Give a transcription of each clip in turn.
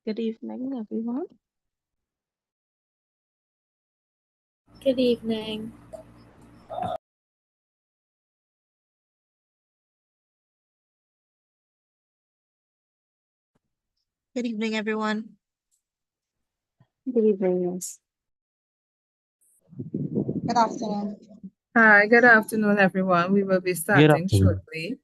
Good evening, everyone. Good evening. Good evening, everyone. Good evening, miss. Good afternoon. Hi, good afternoon, everyone. We will be starting shortly.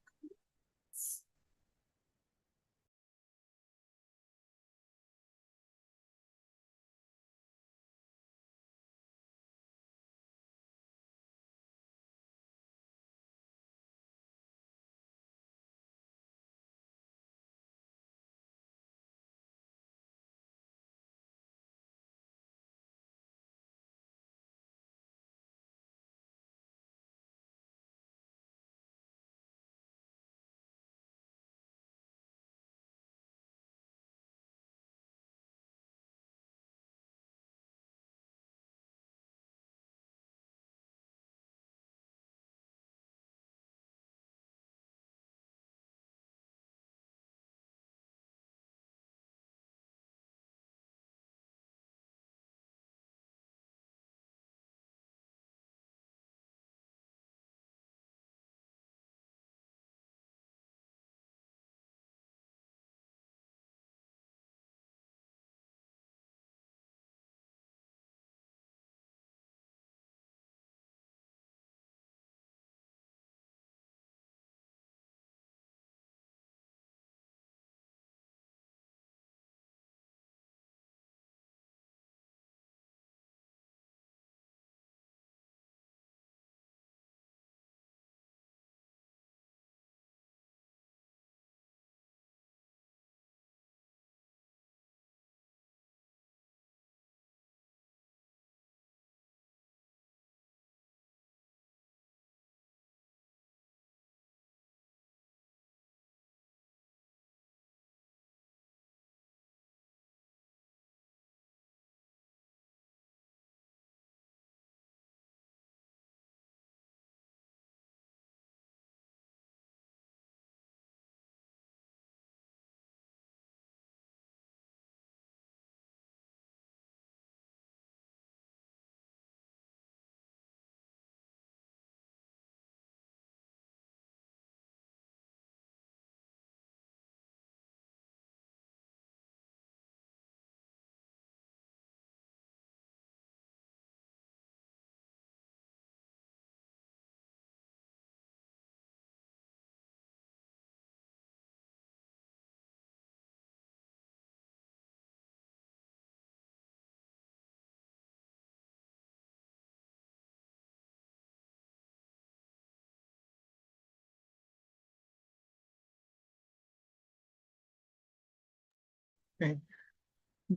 Okay.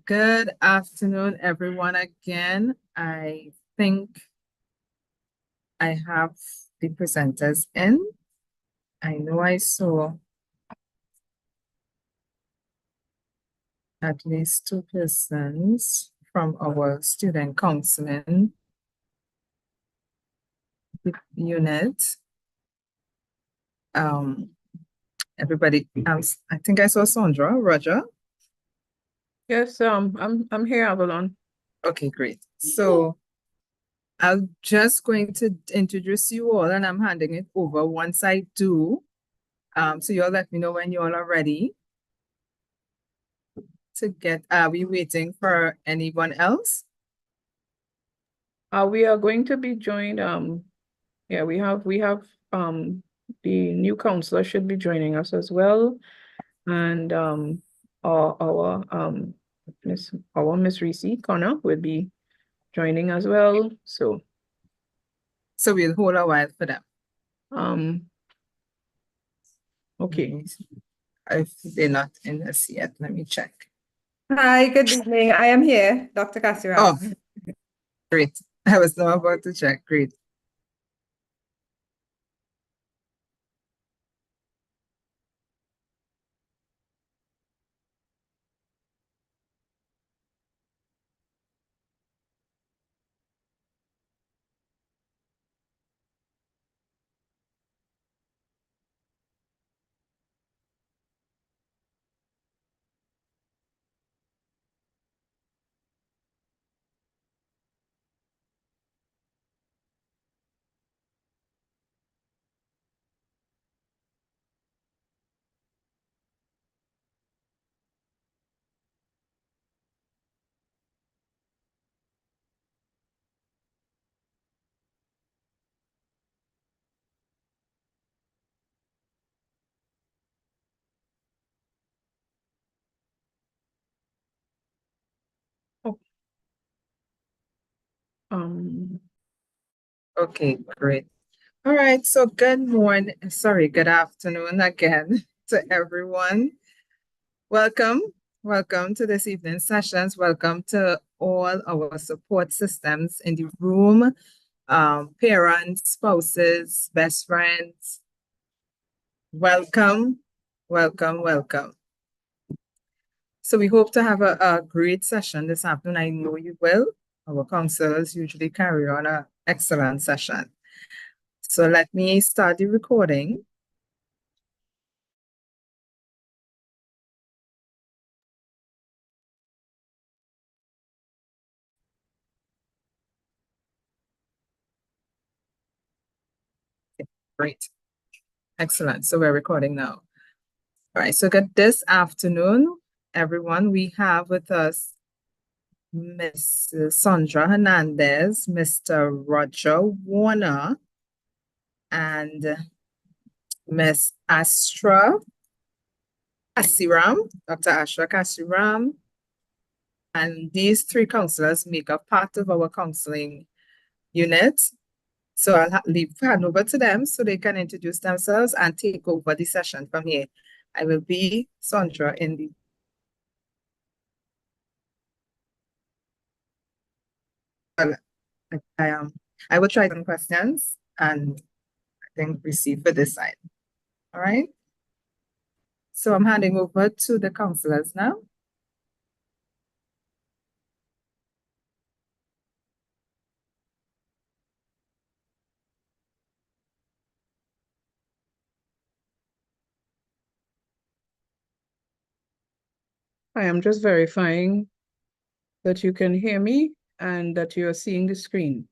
Good afternoon, everyone. Again, I think I have the presenters in. I know I saw at least two persons from our student counseling unit. Everybody, I think I saw Sandra, Roger. Yes, I'm here, Avalon. Okay, great. So I'm just going to introduce you all and I'm handing it over once I do. So you'll let me know when you all are ready to get, are we waiting for anyone else? We are going to be joined, yeah, we have the new counselor should be joining us as well. And our Miss Reese Connor will be joining as well. So we'll hold a while for them. Okay. If they're not in this yet, let me check. Hi, good evening. I am here, Dr. Kassira. Oh, great. I was now about to check. Great. Okay, great. All right, so good afternoon again to everyone. Welcome to this evening's sessions. Welcome to all our support systems in the room, parents, spouses, best friends. Welcome. So we hope to have a great session this afternoon. I know you will. Our counselors usually carry on an excellent session. So let me start the recording. Great. Excellent. So we're recording now. All right. So good this afternoon, everyone. We have with us Miss Sandra Hernandez, Mr. Roger Warner, and Miss Astra Kasiram, Dr. Astra Kasiram. And these three counselors make up part of our counseling unit. So I'll hand over to them so they can introduce themselves and take over the session from here. I will be Sandra in the I will try some questions and I think receive for this side. All right. So I'm handing over to the counselors now. I am just verifying that you can hear me and that you are seeing the screen.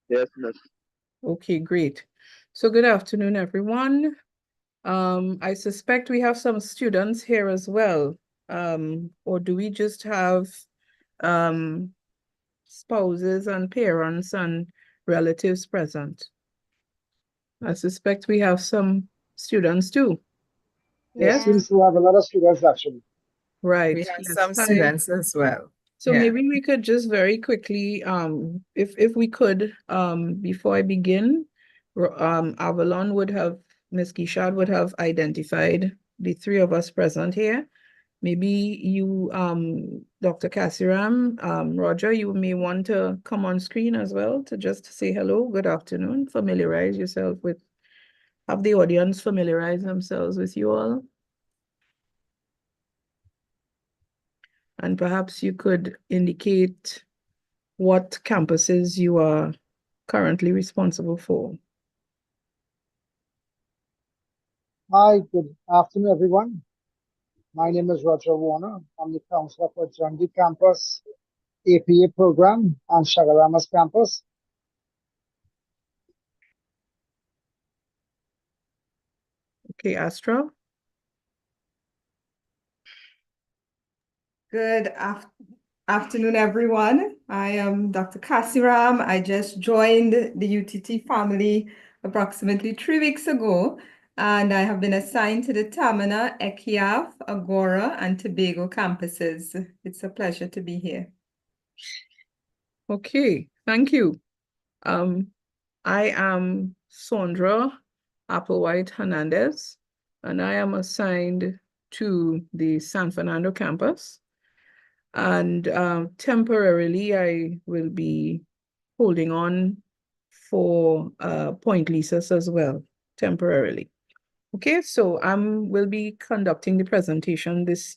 Yes, miss. Okay, great. So good afternoon, everyone. I suspect we have some students here as well. Or do we just have spouses and parents and relatives present? I suspect we have some students too. Yes? Seems to have a lot of students actually. Right. We have Yes. some Hi. students as well. So Yeah. maybe we could just very quickly, if we could, before I begin, Avalon would have, Ms. Gishad would have identified the three of us present here. Maybe you, Dr. Kasiram, Roger, you may want to come on screen as well to just say hello, good afternoon, familiarize yourself with, have the audience familiarize themselves with you all. And perhaps you could indicate what campuses you are currently responsible for. Hi, good afternoon, everyone. My name is Roger Warner. I'm the counselor for Jundy Campus, APA program, and Shagaramas campus. Okay, Astra. Good afternoon, everyone. I am Dr. Kasiram. I just joined the UTT family approximately 3 weeks ago, and I have been assigned to the Tamana, Ekiaf, Agora, and Tobago campuses. It's a pleasure to be here. Okay, thank you. I am Sandra Applewhite Hernandez, and I am assigned to the San Fernando campus. And temporarily, I will be holding on for Point Lisas as well, temporarily. Okay, so I will be conducting the presentation this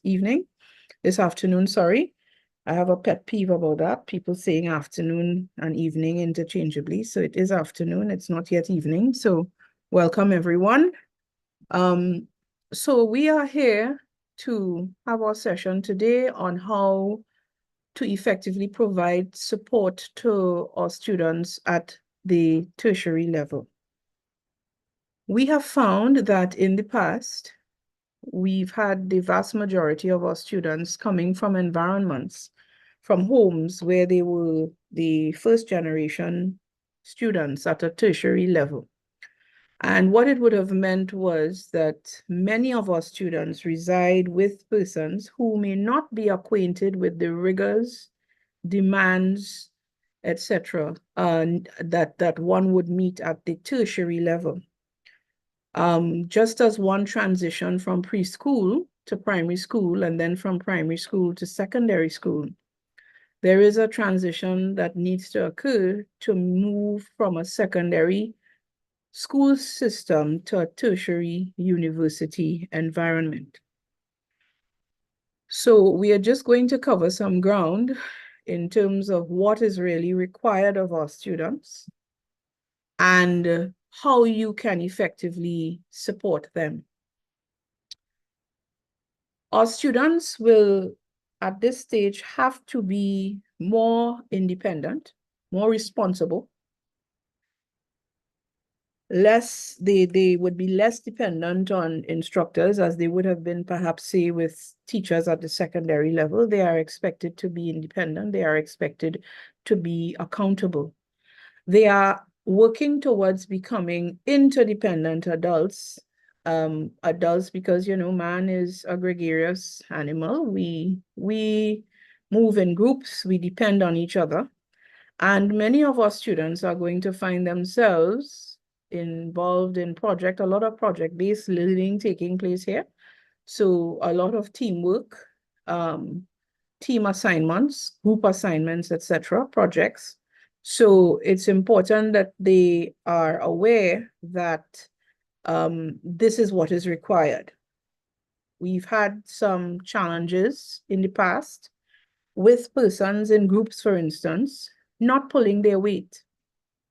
afternoon, sorry. I have a pet peeve about that, people saying afternoon and evening interchangeably. So it is afternoon, it's not yet evening. So welcome everyone. So we are here to have our session today on how to effectively provide support to our students at the tertiary level. We have found that in the past, we've had the vast majority of our students coming from environments, from homes where they were the first generation students at a tertiary level. And what it would have meant was that many of our students reside with persons who may not be acquainted with the rigors, demands, etc., that one would meet at the tertiary level. Just as one transition from preschool to primary school and then from primary school to secondary school, there is a transition that needs to occur to move from a secondary school system to a tertiary university environment. So we are just going to cover some ground in terms of what is really required of our students and how you can effectively support them. Our students will, at this stage, have to be more independent, more responsible, they would be less dependent on instructors as they would have been perhaps, say, with teachers at the secondary level. They are expected to be independent. They are expected to be accountable. They are working towards becoming interdependent adults. Adults, because, you know, man is a gregarious animal. We move in groups, we depend on each other. And many of our students are going to find themselves involved in a lot of project-based learning taking place here. So a lot of teamwork, team assignments, group assignments, etc., projects. So it's important that they are aware that this is what is required. We've had some challenges in the past with persons in groups, for instance, not pulling their weight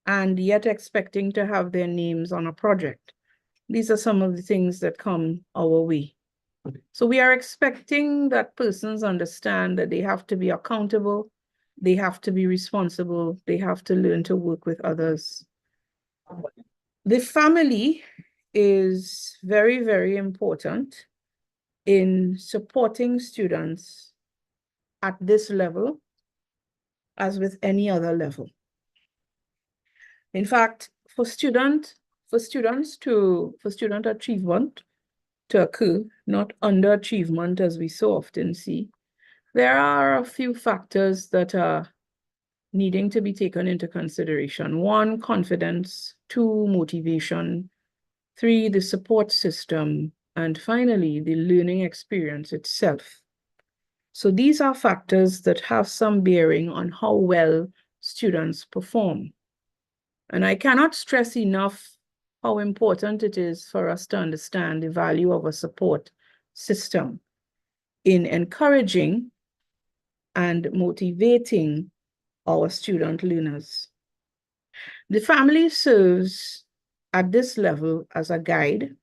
and yet expecting to have their names on a project. These are some of the things that come our way. So we are expecting that persons understand that they have to be accountable, they have to be responsible, they have to learn to work with others. The family is very, very important in supporting students at this level as with any other level. In fact, for student achievement to occur, not underachievement as we so often see, there are a few factors that are needing to be taken into consideration. 1, confidence. 2, motivation. 3, the support system. And finally, the learning experience itself. So these are factors that have some bearing on how well students perform. And I cannot stress enough how important it is for us to understand the value of a support system in encouraging and motivating our student learners. The family serves at this level as a guide.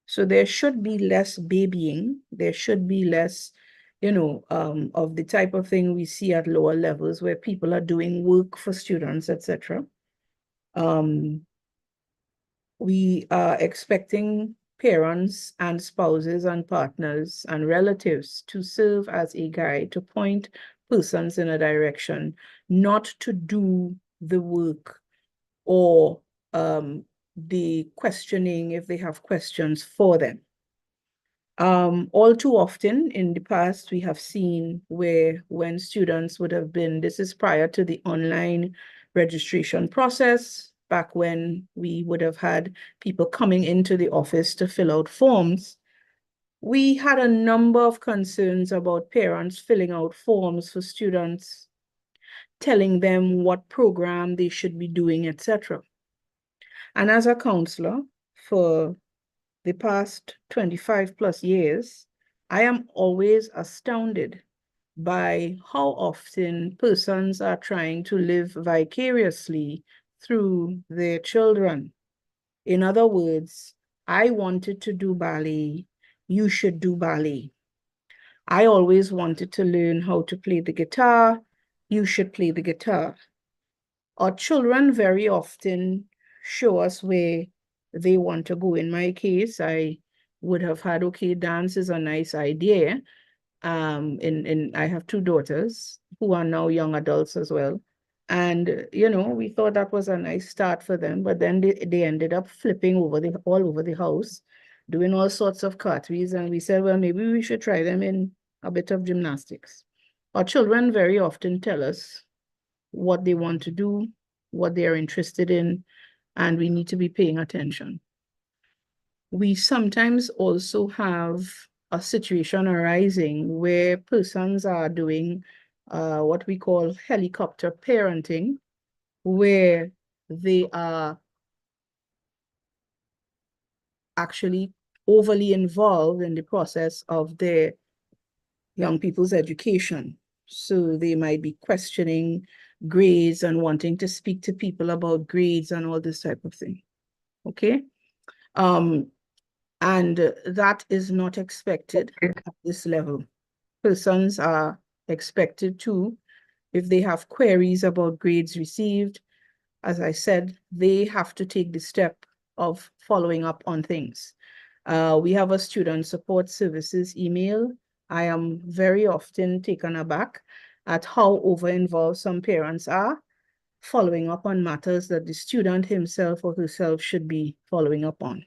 So there should be less babying. There should be less, of the type of thing we see at lower levels where people are doing work for students, etc. We are expecting parents and spouses and partners and relatives to serve as a guide, to point persons in a direction, not to do the work or the questioning if they have questions for them. All too often in the past, we have seen where when students would have been, this is prior to the online registration process, back when we would have had people coming into the office to fill out forms, we had a number of concerns about parents filling out forms for students, telling them what program they should be doing, etc. And as a counselor for the past 25 plus years, I am always astounded by how often persons are trying to live vicariously through their children. In other words, I wanted to do ballet, you should do ballet. I always wanted to learn how to play the guitar, you should play the guitar. Our children very often show us where they want to go. In my case, I would have had, okay, dance is a nice idea. I have 2 daughters who are now young adults as well. And, we thought that was a nice start for them, but then they ended up flipping all over the house, doing all sorts of cartwheels. And we said, well, maybe we should try them in a bit of gymnastics. Our children very often tell us what they want to do, what they are interested in, and we need to be paying attention. We sometimes also have a situation arising where persons are doing what we call helicopter parenting, where they are actually overly involved in the process of their young people's education. So they might be questioning grades and wanting to speak to people about grades and all this type of thing. Okay? And that is not expected at this level. Persons are expected to, if they have queries about grades received, as I said, they have to take the step of following up on things. We have a student support services email. I am very often taken aback at how over-involved some parents are following up on matters that the student himself or herself should be following up on.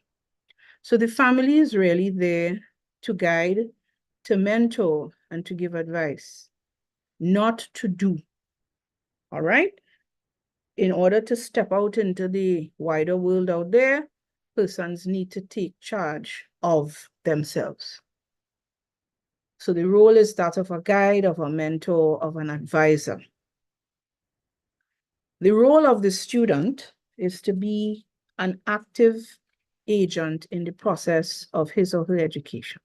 So the family is really there to guide, to mentor, and to give advice, not to do. All right? In order to step out into the wider world out there, persons need to take charge of themselves. So the role is that of a guide, of a mentor, of an advisor. The role of the student is to be an active agent in the process of his or her education.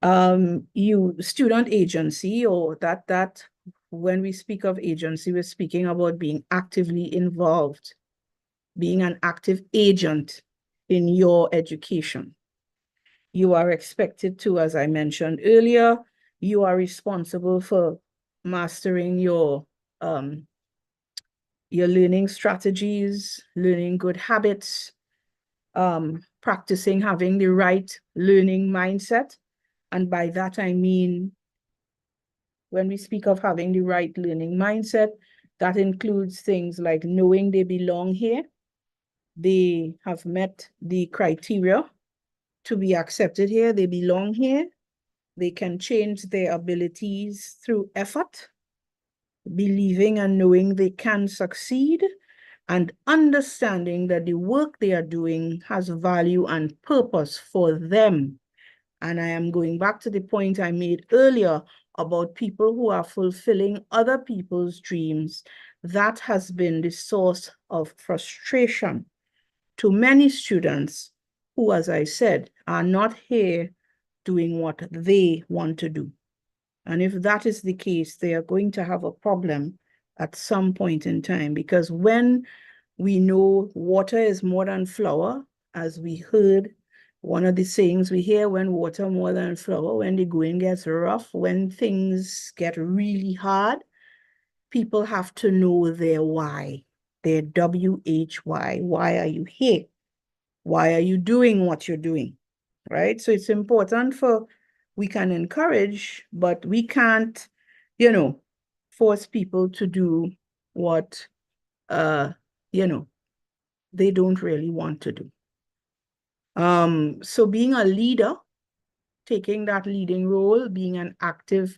Student agency, or that when we speak of agency, we're speaking about being actively involved, being an active agent in your education. You are expected to, as I mentioned earlier, you are responsible for mastering your learning strategies, learning good habits, practicing having the right learning mindset. And by that, I mean, when we speak of having the right learning mindset, that includes things like knowing they belong here, they have met the criteria to be accepted here, they belong here, they can change their abilities through effort, believing and knowing they can succeed, and understanding that the work they are doing has value and purpose for them. And I am going back to the point I made earlier about people who are fulfilling other people's dreams. That has been the source of frustration to many students who, as I said, are not here doing what they want to do. And if that is the case, they are going to have a problem at some point in time, because when we know water is more than flour, as we heard one of the sayings we hear, when water more than flour, when the going gets rough, when things get really hard, people have to know their why, their WHY. Why are you here? Why are you doing what you're doing? Right? So it's important we can encourage, but we can't, force people to do what, they don't really want to do. So being a leader, taking that leading role, being an active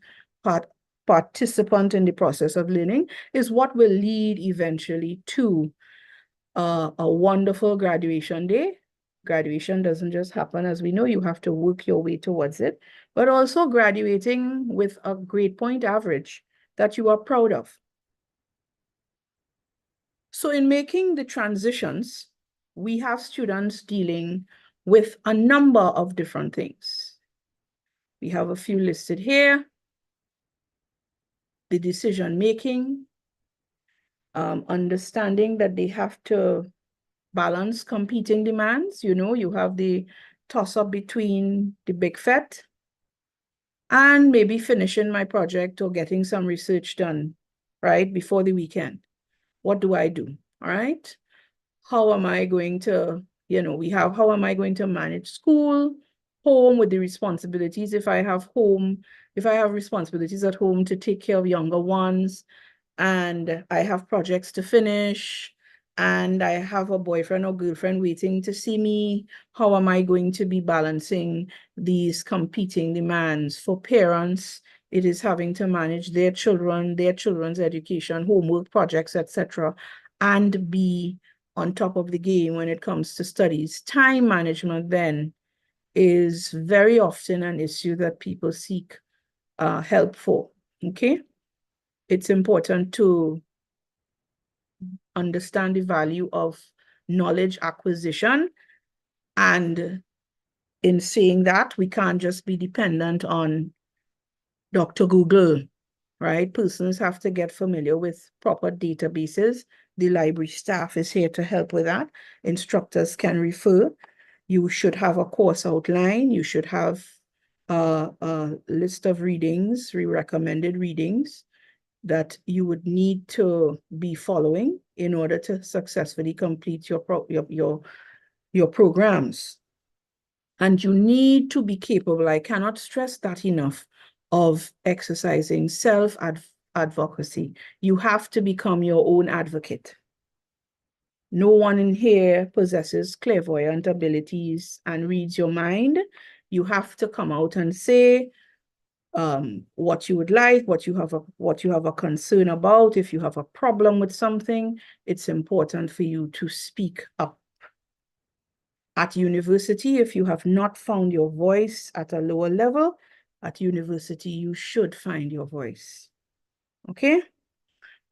participant in the process of learning is what will lead eventually to a wonderful graduation day. Graduation doesn't just happen, as we know, you have to work your way towards it, but also graduating with a grade point average that you are proud of. So in making the transitions, we have students dealing with a number of different things. We have a few listed here. The decision-making, understanding that they have to balance competing demands. You have the toss-up between the big fet and maybe finishing my project or getting some research done, right, before the weekend. What do I do? All right. How am I going to, how am I going to manage school, home with the responsibilities if I have responsibilities at home to take care of younger ones, and I have projects to finish, and I have a boyfriend or girlfriend waiting to see me. How am I going to be balancing these competing demands? For parents, it is having to manage their children, their children's education, homework, projects, etc., and be on top of the game when it comes to studies. Time management then is very often an issue that people seek help for, okay? It's important to understand the value of knowledge acquisition, and in saying that, we can't just be dependent on Dr. Google, right? Persons have to get familiar with proper databases. The library staff is here to help with that. Instructors can refer. You should have a course outline. You should have a list of readings, recommended readings that you would need to be following in order to successfully complete your programs. And you need to be capable, I cannot stress that enough, of exercising self-advocacy. You have to become your own advocate. No one in here possesses clairvoyant abilities and reads your mind. You have to come out and say what you would like, what you have a concern about. If you have a problem with something, it's important for you to speak up. At university, if you have not found your voice at a lower level, at university, you should find your voice. Okay?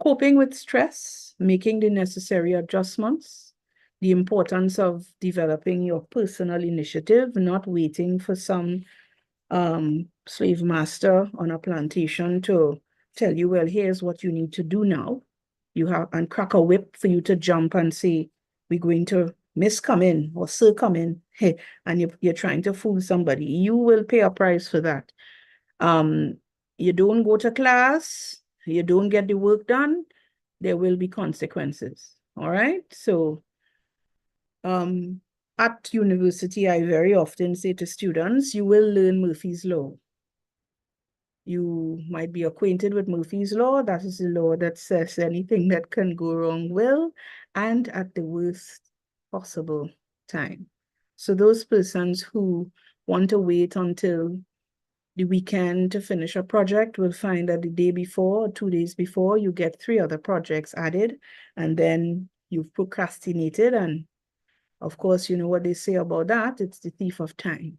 Coping with stress, making the necessary adjustments, the importance of developing your personal initiative, not waiting for some slave master on a plantation to tell you, well, here's what you need to do now. You have, and crack a whip for you to jump and say, we're going to Miss come in or Sir come in, hey, and you're trying to fool somebody. You will pay a price for that. You don't go to class, you don't get the work done, there will be consequences. All right. So at university, I very often say to students, you will learn Murphy's Law. You might be acquainted with Murphy's Law. That is the law that says anything that can go wrong will, and at the worst possible time. So those persons who want to wait until the weekend to finish a project will find that the day before or 2 days before, you get 3 other projects added, and then you've procrastinated. And of course, you know what they say about that. It's the thief of time.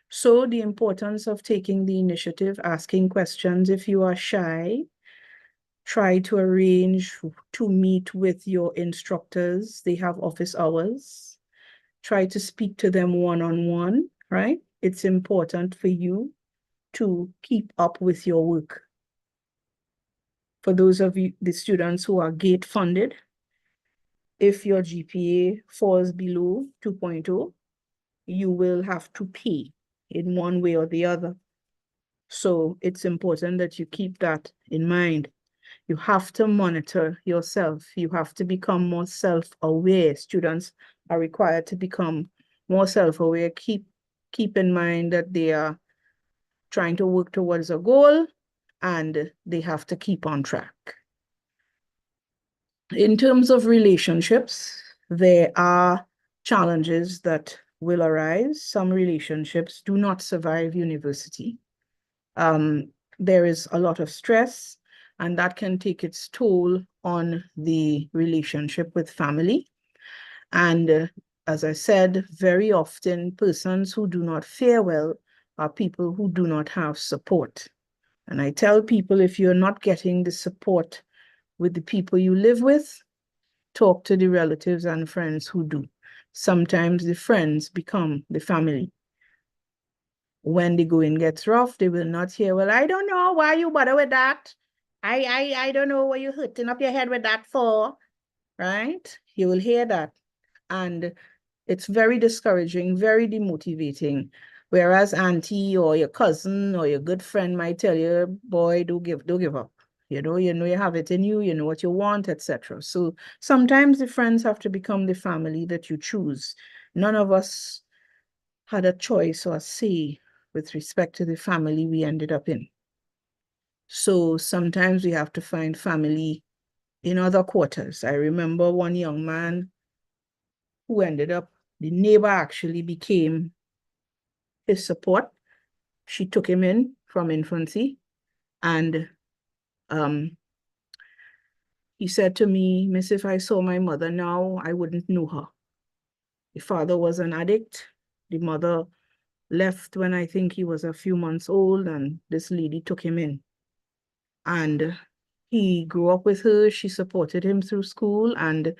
So the importance of taking the initiative, asking questions if you are shy, try to arrange to meet with your instructors. They have office hours. Try to speak to them one-on-one, right? It's important for you to keep up with your work. For those of you, the students who are gate funded, if your GPA falls below 2.0, you will have to pay in one way or the other. So it's important that you keep that in mind. You have to monitor yourself. You have to become more self-aware. Students are required to become more self-aware. Keep in mind that they are trying to work towards a goal and they have to keep on track. In terms of relationships, there are challenges that will arise. Some relationships do not survive university. There is a lot of stress, and that can take its toll on the relationship with family. And as I said, very often persons who do not fare well are people who do not have support. And I tell people, if you're not getting the support with the people you live with, talk to the relatives and friends who do. Sometimes the friends become the family. When the going gets rough, they will not hear, well, I don't know why you bother with that. I don't know why you're hurting up your head with that for, right? You will hear that. And it's very discouraging, very demotivating. Whereas auntie or your cousin or your good friend might tell you, boy, don't give up. You know you have it in you, you know what you want, etc. So sometimes the friends have to become the family that you choose. None of us had a choice or a say with respect to the family we ended up in. So sometimes we have to find family in other quarters. I remember one young man who ended up, the neighbor actually became his support. She took him in from infancy. And he said to me, Miss, if I saw my mother now, I wouldn't know her. The father was an addict. The mother left when I think he was a few months old, and this lady took him in. And he grew up with her. She supported him through school. And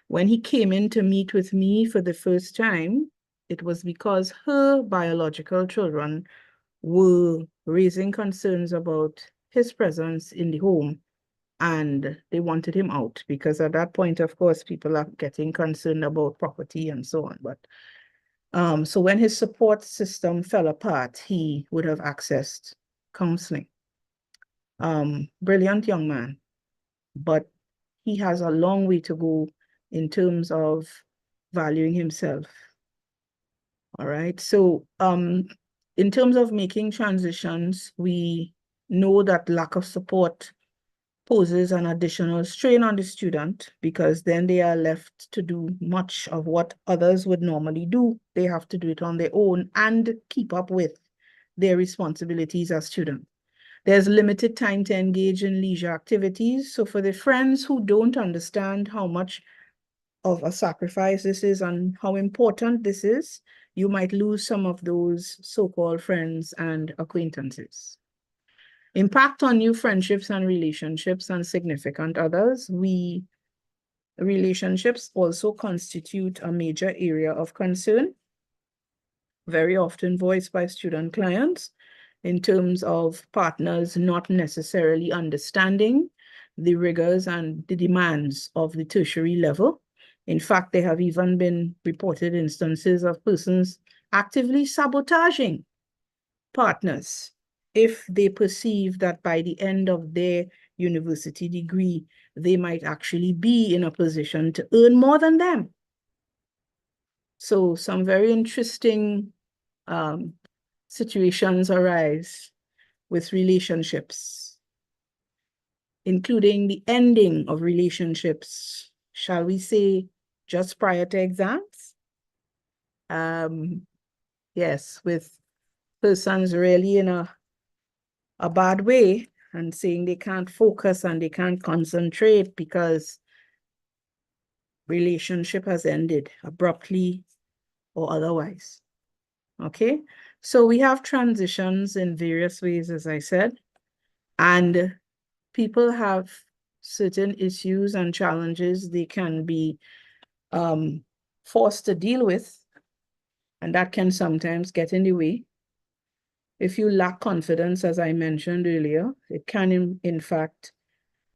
when he came in to meet with me for the first time, it was because her biological children were raising concerns about his presence in the home, and they wanted him out because at that point, of course, people are getting concerned about property and so on. But so when his support system fell apart, he would have accessed counseling. Brilliant young man, but he has a long way to go in terms of valuing himself. All right. So in terms of making transitions, we know that lack of support poses an additional strain on the student because then they are left to do much of what others would normally do. They have to do it on their own and keep up with their responsibilities as students. There's limited time to engage in leisure activities. So for the friends who don't understand how much of a sacrifice this is and how important this is, you might lose some of those so-called friends and acquaintances. Impact on new friendships and relationships and significant others. Relationships also constitute a major area of concern, very often voiced by student clients in terms of partners not necessarily understanding the rigors and the demands of the tertiary level. In fact, there have even been reported instances of persons actively sabotaging partners if they perceive that by the end of their university degree, they might actually be in a position to earn more than them. So some very interesting situations arise with relationships, including the ending of relationships, shall we say, just prior to exams. Yes, with persons really in a bad way and saying they can't focus and they can't concentrate because relationship has ended abruptly or otherwise. Okay, so we have transitions in various ways, as I said, and people have certain issues and challenges they can be forced to deal with, and that can sometimes get in the way. If you lack confidence, as I mentioned earlier, it can, in fact,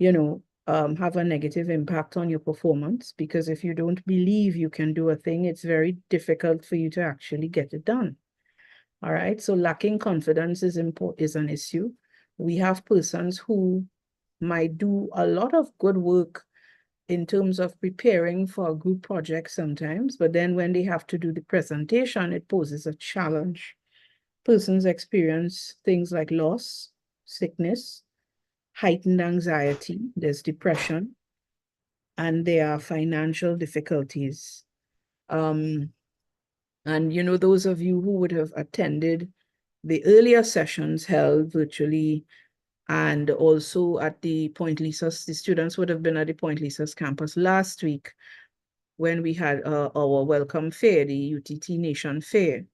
have a negative impact on your performance, because if you don't believe you can do a thing, it's very difficult for you to actually get it done. All right, so lacking confidence is an issue. We have persons who might do a lot of good work in terms of preparing for a group project sometimes, but then when they have to do the presentation, it poses a challenge. Persons experience things like loss, sickness, heightened anxiety, there's depression, and there are financial difficulties. And those of you who would have attended the earlier sessions held virtually and also at the Point Lisas, the students would have been at the Point Lisas campus last week when we had our welcome fair, the UTT Nation Fair.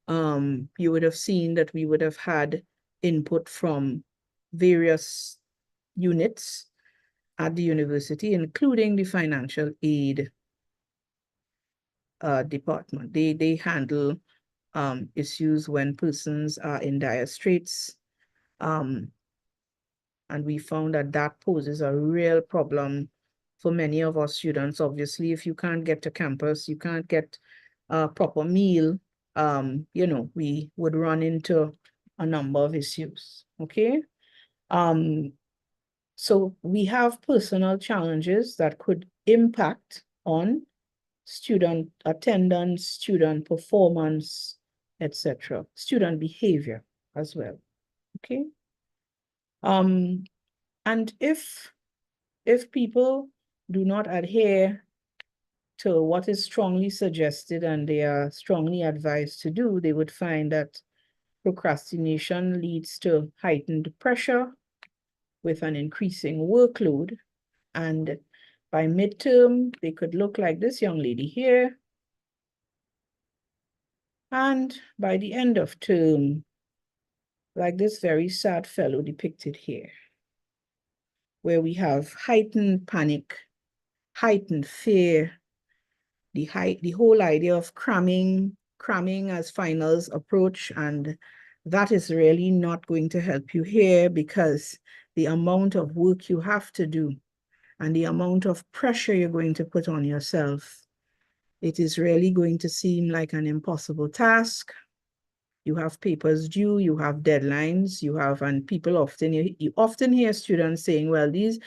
You would have seen that we would have had input from various units at the university, including the financial aid department. They handle issues when persons are in dire straits. And we found that that poses a real problem for many of our students. Obviously, if you can't get to campus, you can't get a proper meal, we would run into a number of issues, okay? So we have personal challenges that could impact on student attendance, student performance, etc., student behavior as well, okay? And if people do not adhere to what is strongly suggested and they are strongly advised to do, they would find that procrastination leads to heightened pressure with an increasing workload. And by midterm, they could look like this young lady here. And by the end of term, like this very sad fellow depicted here, where we have heightened panic, heightened fear, the whole idea of cramming as finals approach, and that is really not going to help you here, because the amount of work you have to do and the amount of pressure you're going to put on yourself, it is really going to seem like an impossible task. You have papers due, you have deadlines, and people often, you often hear students saying, well, these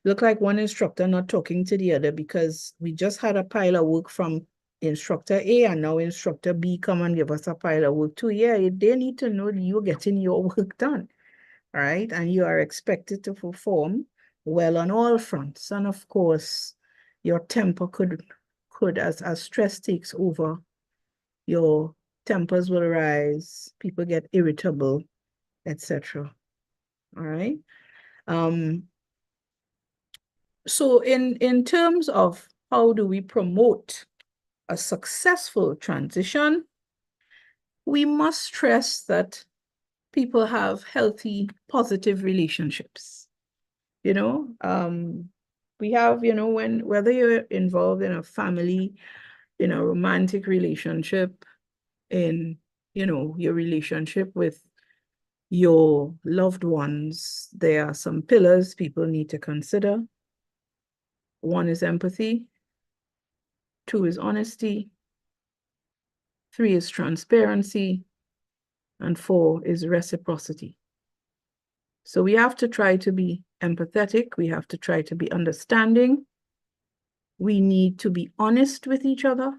look like one instructor not talking to the other, because we just had a pile of work from instructor A and now instructor B come and give us a pile of work too. Yeah, they need to know you're getting your work done, right? And you are expected to perform well on all fronts. And of course, your temper could as stress takes over, your tempers will rise, people get irritable, etc. All right. So in terms of how do we promote a successful transition, we must stress that people have healthy, positive relationships. We have, whether you're involved in a family, in a romantic relationship, in, your relationship with your loved ones, there are some pillars people need to consider. 1 is empathy. 2 is honesty. 3 is transparency. And 4 is reciprocity. So we have to try to be empathetic. We have to try to be understanding. We need to be honest with each other.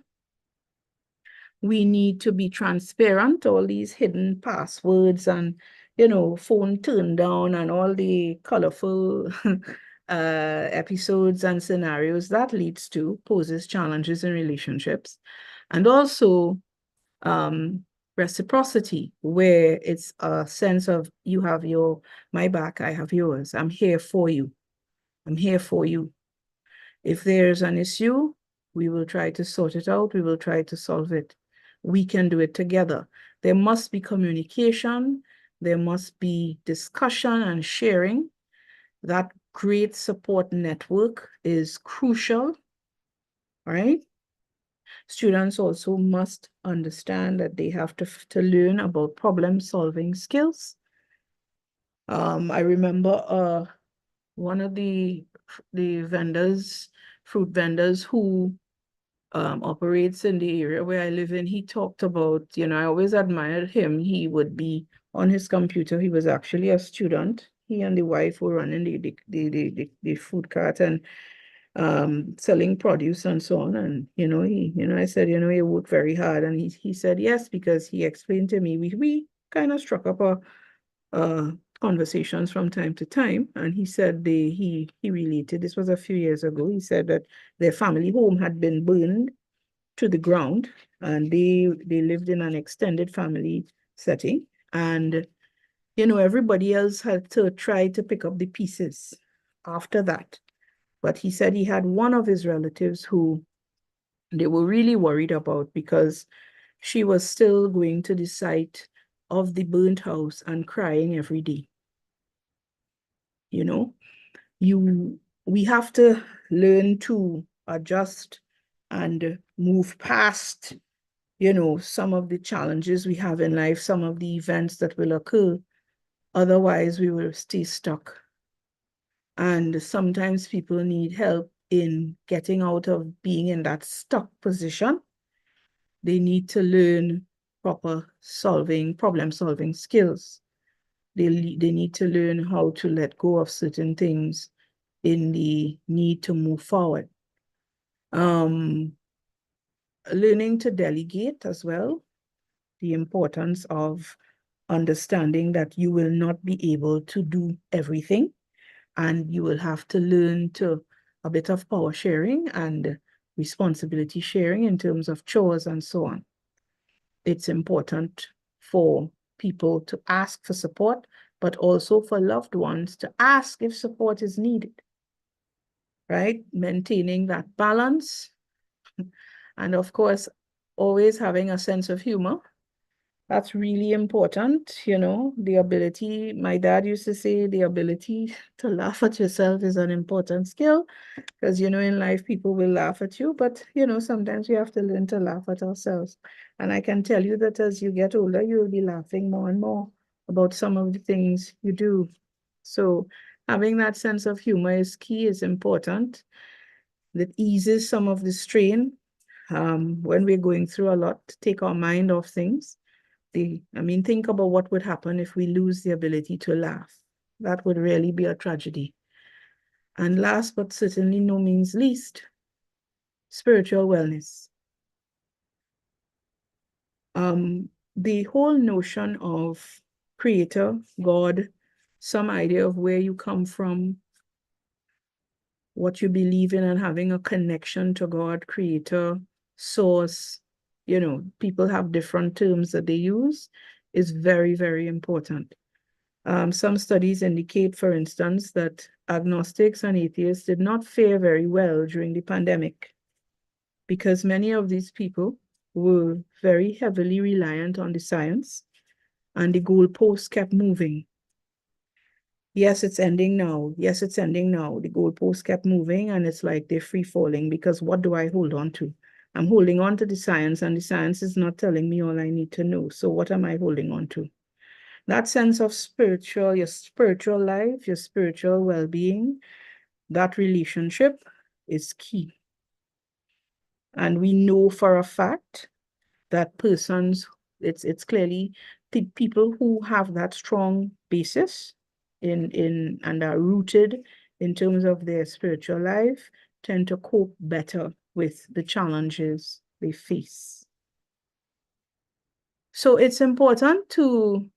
We need to be transparent. All these hidden passwords and, phone turned down and all the colorful episodes and scenarios that poses challenges in relationships. And also reciprocity, where it's a sense of you have my back, I have yours. I'm here for you. I'm here for you. If there's an issue, we will try to sort it out. We will try to solve it. We can do it together. There must be communication. There must be discussion and sharing. That great support network is crucial, right? Students also must understand that they have to learn about problem-solving skills. I remember one of the vendors, fruit vendors who operates in the area where I live in, he talked about, I always admired him. He would be on his computer. He was actually a student. He and the wife were running the food cart and selling produce and so on. And, I said, you work very hard. And he said, yes, because he explained to me, we kind of struck up a conversations from time to time. And he said he related, this was a few years ago, he said that their family home had been burned to the ground and they lived in an extended family setting. And, everybody else had to try to pick up the pieces after that. But he said he had one of his relatives who they were really worried about, because she was still going to the site of the burnt house and crying every day. We have to learn to adjust and move past, some of the challenges we have in life, some of the events that will occur. Otherwise, we will stay stuck. And sometimes people need help in getting out of being in that stuck position. They need to learn proper problem-solving skills. They need to learn how to let go of certain things in the need to move forward. Learning to delegate as well, the importance of understanding that you will not be able to do everything, and you will have to learn to a bit of power sharing and responsibility sharing in terms of chores and so on. It's important for people to ask for support, but also for loved ones to ask if support is needed, right? Maintaining that balance. And of course, always having a sense of humor. That's really important, you know, the ability, my dad used to say, the ability to laugh at yourself is an important skill, because, you know, in life, people will laugh at you, but, you know, sometimes we have to learn to laugh at ourselves. And I can tell you that as you get older, you'll be laughing more and more about some of the things you do. So having that sense of humor is key, is important. That eases some of the strain when we're going through a lot, take our mind off things. Think about what would happen if we lose the ability to laugh. That would really be a tragedy. And last but certainly no means least, spiritual wellness. The whole notion of creator, God, some idea of where you come from, what you believe in, and having a connection to God, creator, source, you know, people have different terms that they use, is very, very important. Some studies indicate, for instance, that agnostics and atheists did not fare very well during the pandemic because many of these people were very heavily reliant on the science and the goalposts kept moving. Yes, it's ending now. Yes, it's ending now. The goalposts kept moving and it's like they're free falling because what do I hold on to? I'm holding on to the science and the science is not telling me all I need to know. So what am I holding on to? That sense of your spiritual life, your spiritual well-being, that relationship is key. And we know for a fact that persons, it's clearly people who have that strong basis and are rooted in terms of their spiritual life tend to cope better with the challenges they face. So it's important to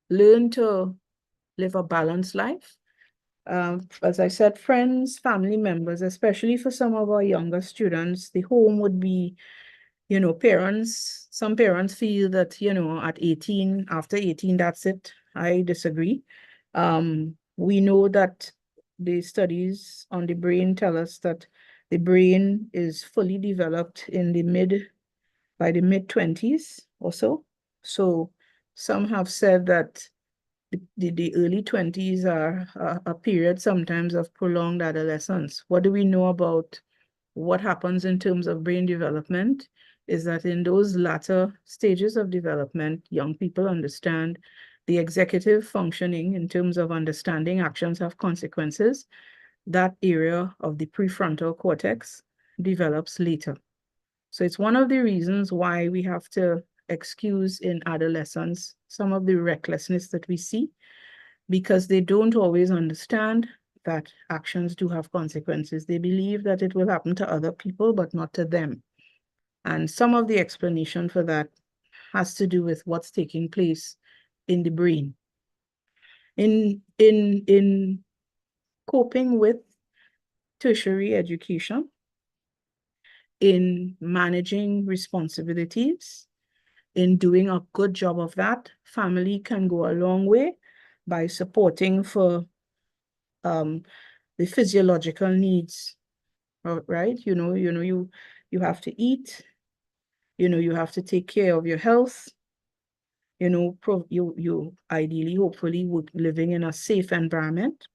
learn to live a balanced life. As I said, friends, family members, especially for some of our younger students, the home would be, you know, parents. Some parents feel that, you know, at 18, after 18, that's it. I disagree. We know that the studies on the brain tell us that the brain is fully developed in by the mid-20s or so. So some have said that the early 20s are a period sometimes of prolonged adolescence. What do we know about what happens in terms of brain development is that in those latter stages of development, young people understand the executive functioning in terms of understanding actions have consequences. That area of the prefrontal cortex develops later. So it's one of the reasons why we have to excuse in adolescents some of the recklessness that we see, because they don't always understand that actions do have consequences. They believe that it will happen to other people, but not to them. And some of the explanation for that has to do with what's taking place in the brain. In coping with tertiary education, in managing responsibilities, in doing a good job of that, family can go a long way by supporting for the physiological needs, right? You have to eat, you have to take care of your health, you ideally, hopefully, would living in a safe environment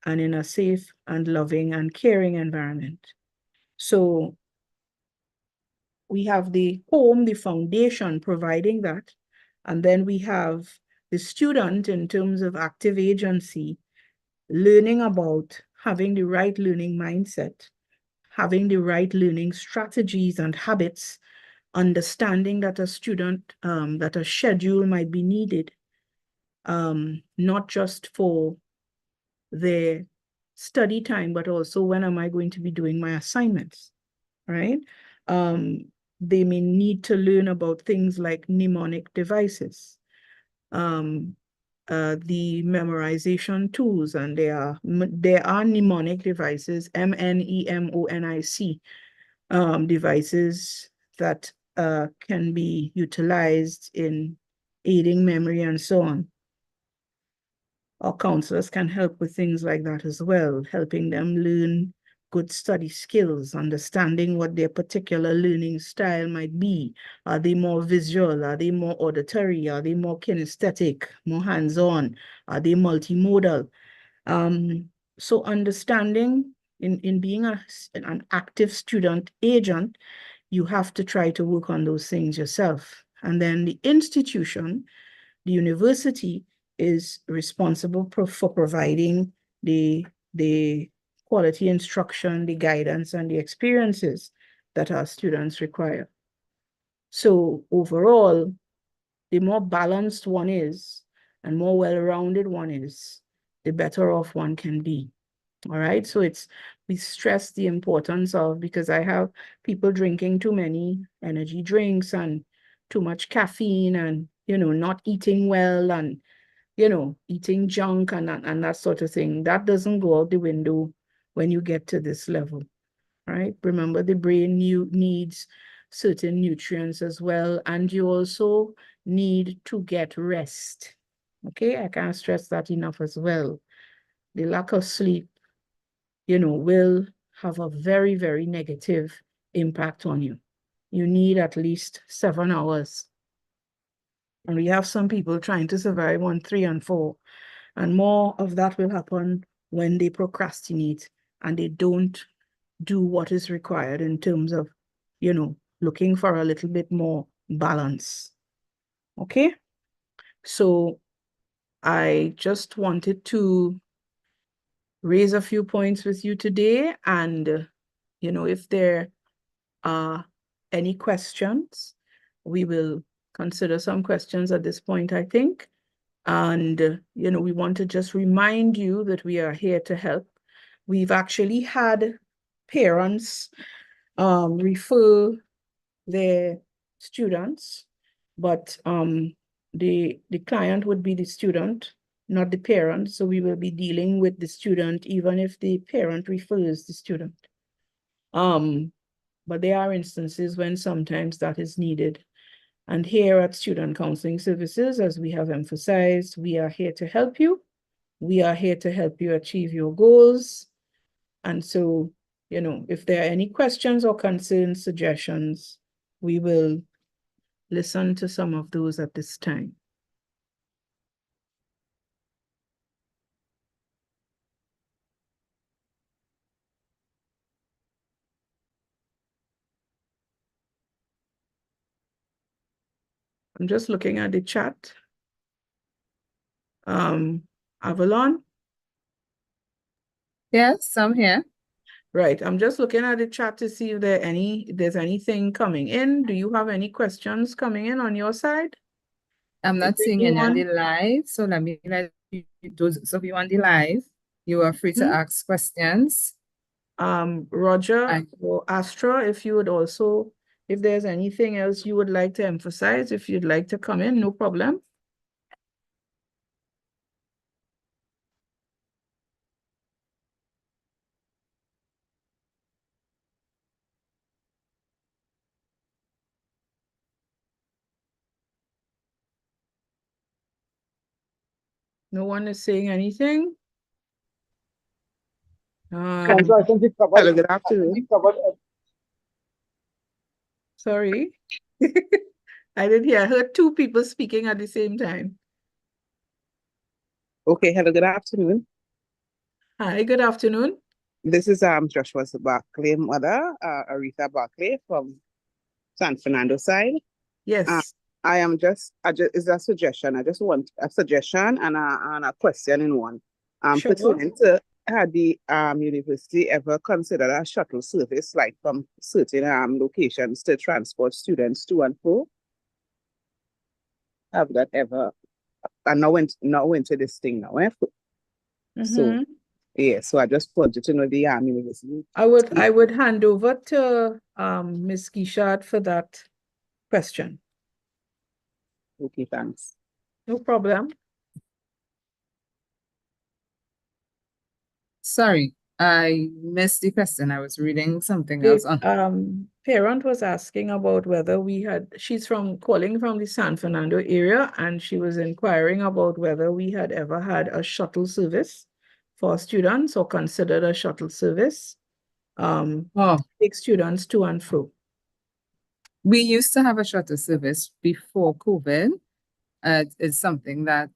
and in a safe and loving and caring environment. So we have the home, the foundation providing that. And then we have the student in terms of active agency, learning about having the right learning mindset, having the right learning strategies and habits, understanding that that a schedule might be needed, not just for their study time, but also when am I going to be doing my assignments, right? They may need to learn about things like mnemonic devices, the memorization tools, and there are mnemonic devices, mnemonic devices that can be utilized in aiding memory and so on. Our counselors can help with things like that as well, helping them learn good study skills, understanding what their particular learning style might be. Are they more visual? Are they more auditory? Are they more kinesthetic, more hands-on? Are they multimodal? So understanding in being an active student agent, you have to try to work on those things yourself. And then the institution, the university, is responsible for providing the quality instruction, the guidance, and the experiences that our students require. So overall, the more balanced one is and more well-rounded one is, the better off one can be. All right. So we stress the importance of, because I have people drinking too many energy drinks and too much caffeine and, not eating well and, eating junk and that sort of thing. That doesn't go out the window when you get to this level, right? Remember, the brain needs certain nutrients as well. And you also need to get rest. Okay. I can't stress that enough as well. The lack of sleep, will have a very, very negative impact on you. You need at least 7 hours. And we have some people trying to survive on 3 and 4. And more of that will happen when they procrastinate and they don't do what is required in terms of, looking for a little bit more balance. Okay? So I just wanted to raise a few points with you today. And, if there are any questions, we will consider some questions at this point, I think. And, we want to just remind you that we are here to help. We've actually had parents refer their students, but the client would be the student, not the parent. So we will be dealing with the student, even if the parent refers the student. But there are instances when sometimes that is needed. And here at Student Counseling Services, as we have emphasized, we are here to help you. We are here to help you achieve your goals. And so, if there are any questions or concerns, suggestions, we will listen to some of those at this time. I'm just looking at the chat. Avalon? Yes, I'm here. Right. I'm just looking at the chat to see if there's anything coming in. Do you have any questions coming in on your side? I'm not Is seeing any on the anyone- live, so let me let you those of you on the live, you are free to ask questions. Roger or Astra, if you would also, if there's anything else you would like to emphasize, if you'd like to come in, no problem. No one is saying anything. Sandra, I think we covered. Hello, good I think we afternoon. covered. Sorry. I didn't hear. I heard 2 people speaking at the same time. Okay, hello, good afternoon. Hi, good afternoon. This is Joshua's Barclay mother, Aretha Barclay from San Fernando side. Yes. I just is a suggestion. I just want a suggestion and a question in one. Sure. Pertaining to, had the university ever considered a shuttle service, like from certain locations to transport students to and fro? Have that ever? And now went to this thing now. So yeah, so I just wanted to know the university. I would hand over to Ms. Gishad for that question. Okay, thanks. No problem. Sorry, I missed the question. I was reading something The else on. parent was asking about whether we had, she's calling from the San Fernando area, and she was inquiring about whether we had ever had a shuttle service for students or considered a shuttle service. Oh, Take students to and fro. we used to have a shuttle service before COVID. It's something that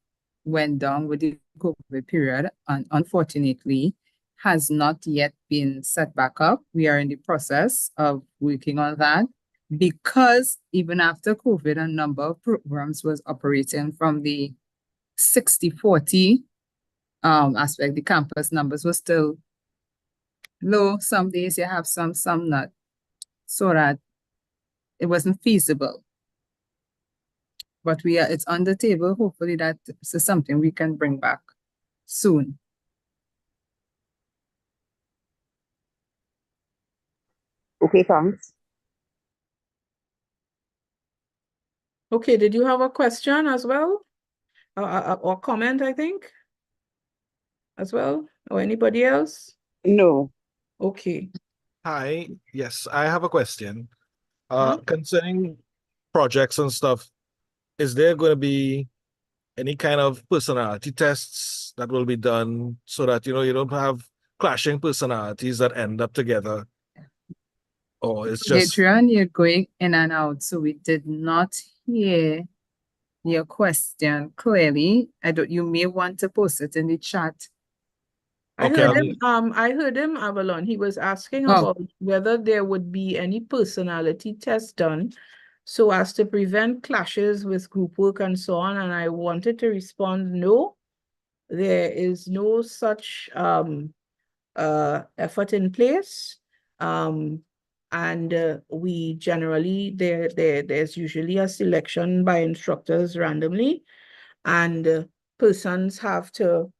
went down with the COVID period and unfortunately has not yet been set back up. We are in the process of working on that because even after COVID, a number of programs was operating from the 60-40 aspect. The campus numbers were still low. Some days you have some not. So that it wasn't feasible. But it's on the table. Hopefully that is something we can bring back soon. Okay, thanks. Okay, did you have a question as well? Or comment, I think, as well? Or anybody else? No. Okay. Hi, yes, I have a question. Huh? Concerning projects and stuff, is there going to be any kind of personality tests that will be done so that, you don't have clashing personalities that end up together? Or it's just, Adrian, you're going in and out, so we did not hear your question clearly. You may want to post it in the chat. okay, I heard him, Avalon. He was asking Oh. about whether there would be any personality test done so as to prevent clashes with group work and so on. And I wanted to respond, no, there is no such effort in place. And we generally, there's usually a selection by instructors randomly, and persons have to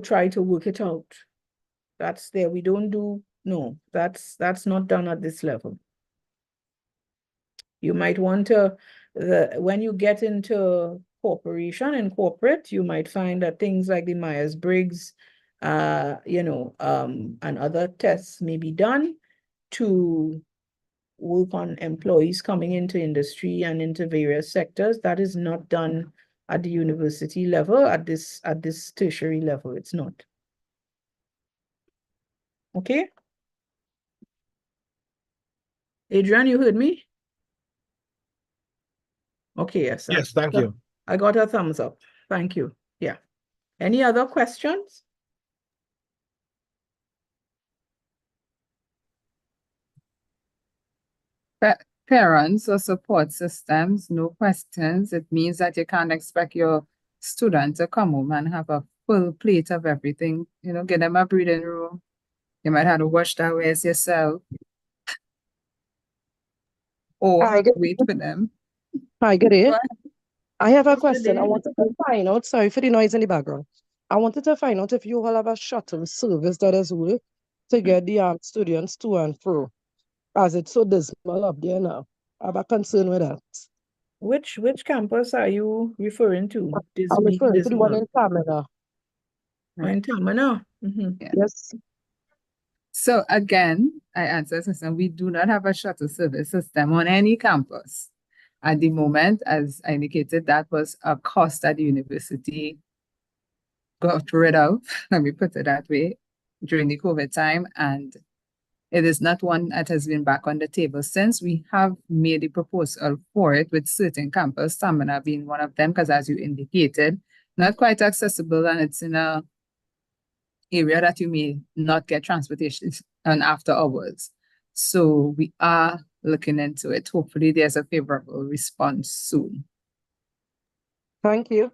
try to work it out. That's there. We don't do, no, that's not done at this level. You might want to, when you get into corporation and corporate, you might find that things like the Myers-Briggs, and other tests may be done to work on employees coming into industry and into various sectors. That is not done at the university level, at this tertiary level. It's not. Okay. Adrian, you heard me? Okay, yes. yes, thank you. I got a thumbs up. Thank you. Yeah. Any other questions? Parents or support systems, no questions. It means that you can't expect your student to come home and have a full plate of everything. Get them a breathing room. You might have to wash their wares yourself. Or Hi, good, wait for them. hi, good day. Go ahead. I have a Good question. I day. wanted to find out, sorry for the noise in the background. I wanted to find out if you all have a shuttle service that is work to get the students to and fro, as it's so dismal up there now. I have a concern with that. Which campus are you referring to? This I'm being referring to the one dismal. in Tamina. In Tamina? Yeah. Yes. So again, I answer system. We do not have a shuttle service system on any campus. At the moment, as I indicated, that was a cost that the university got rid of, let me put it that way, during the COVID time. And it is not one that has been back on the table since. We have made a proposal for it with certain campus, Stamina being one of them, because as you indicated, not quite accessible, and it's in a area that you may not get transportation and after hours. So we are looking into it. Hopefully there's a favorable response soon. Thank you.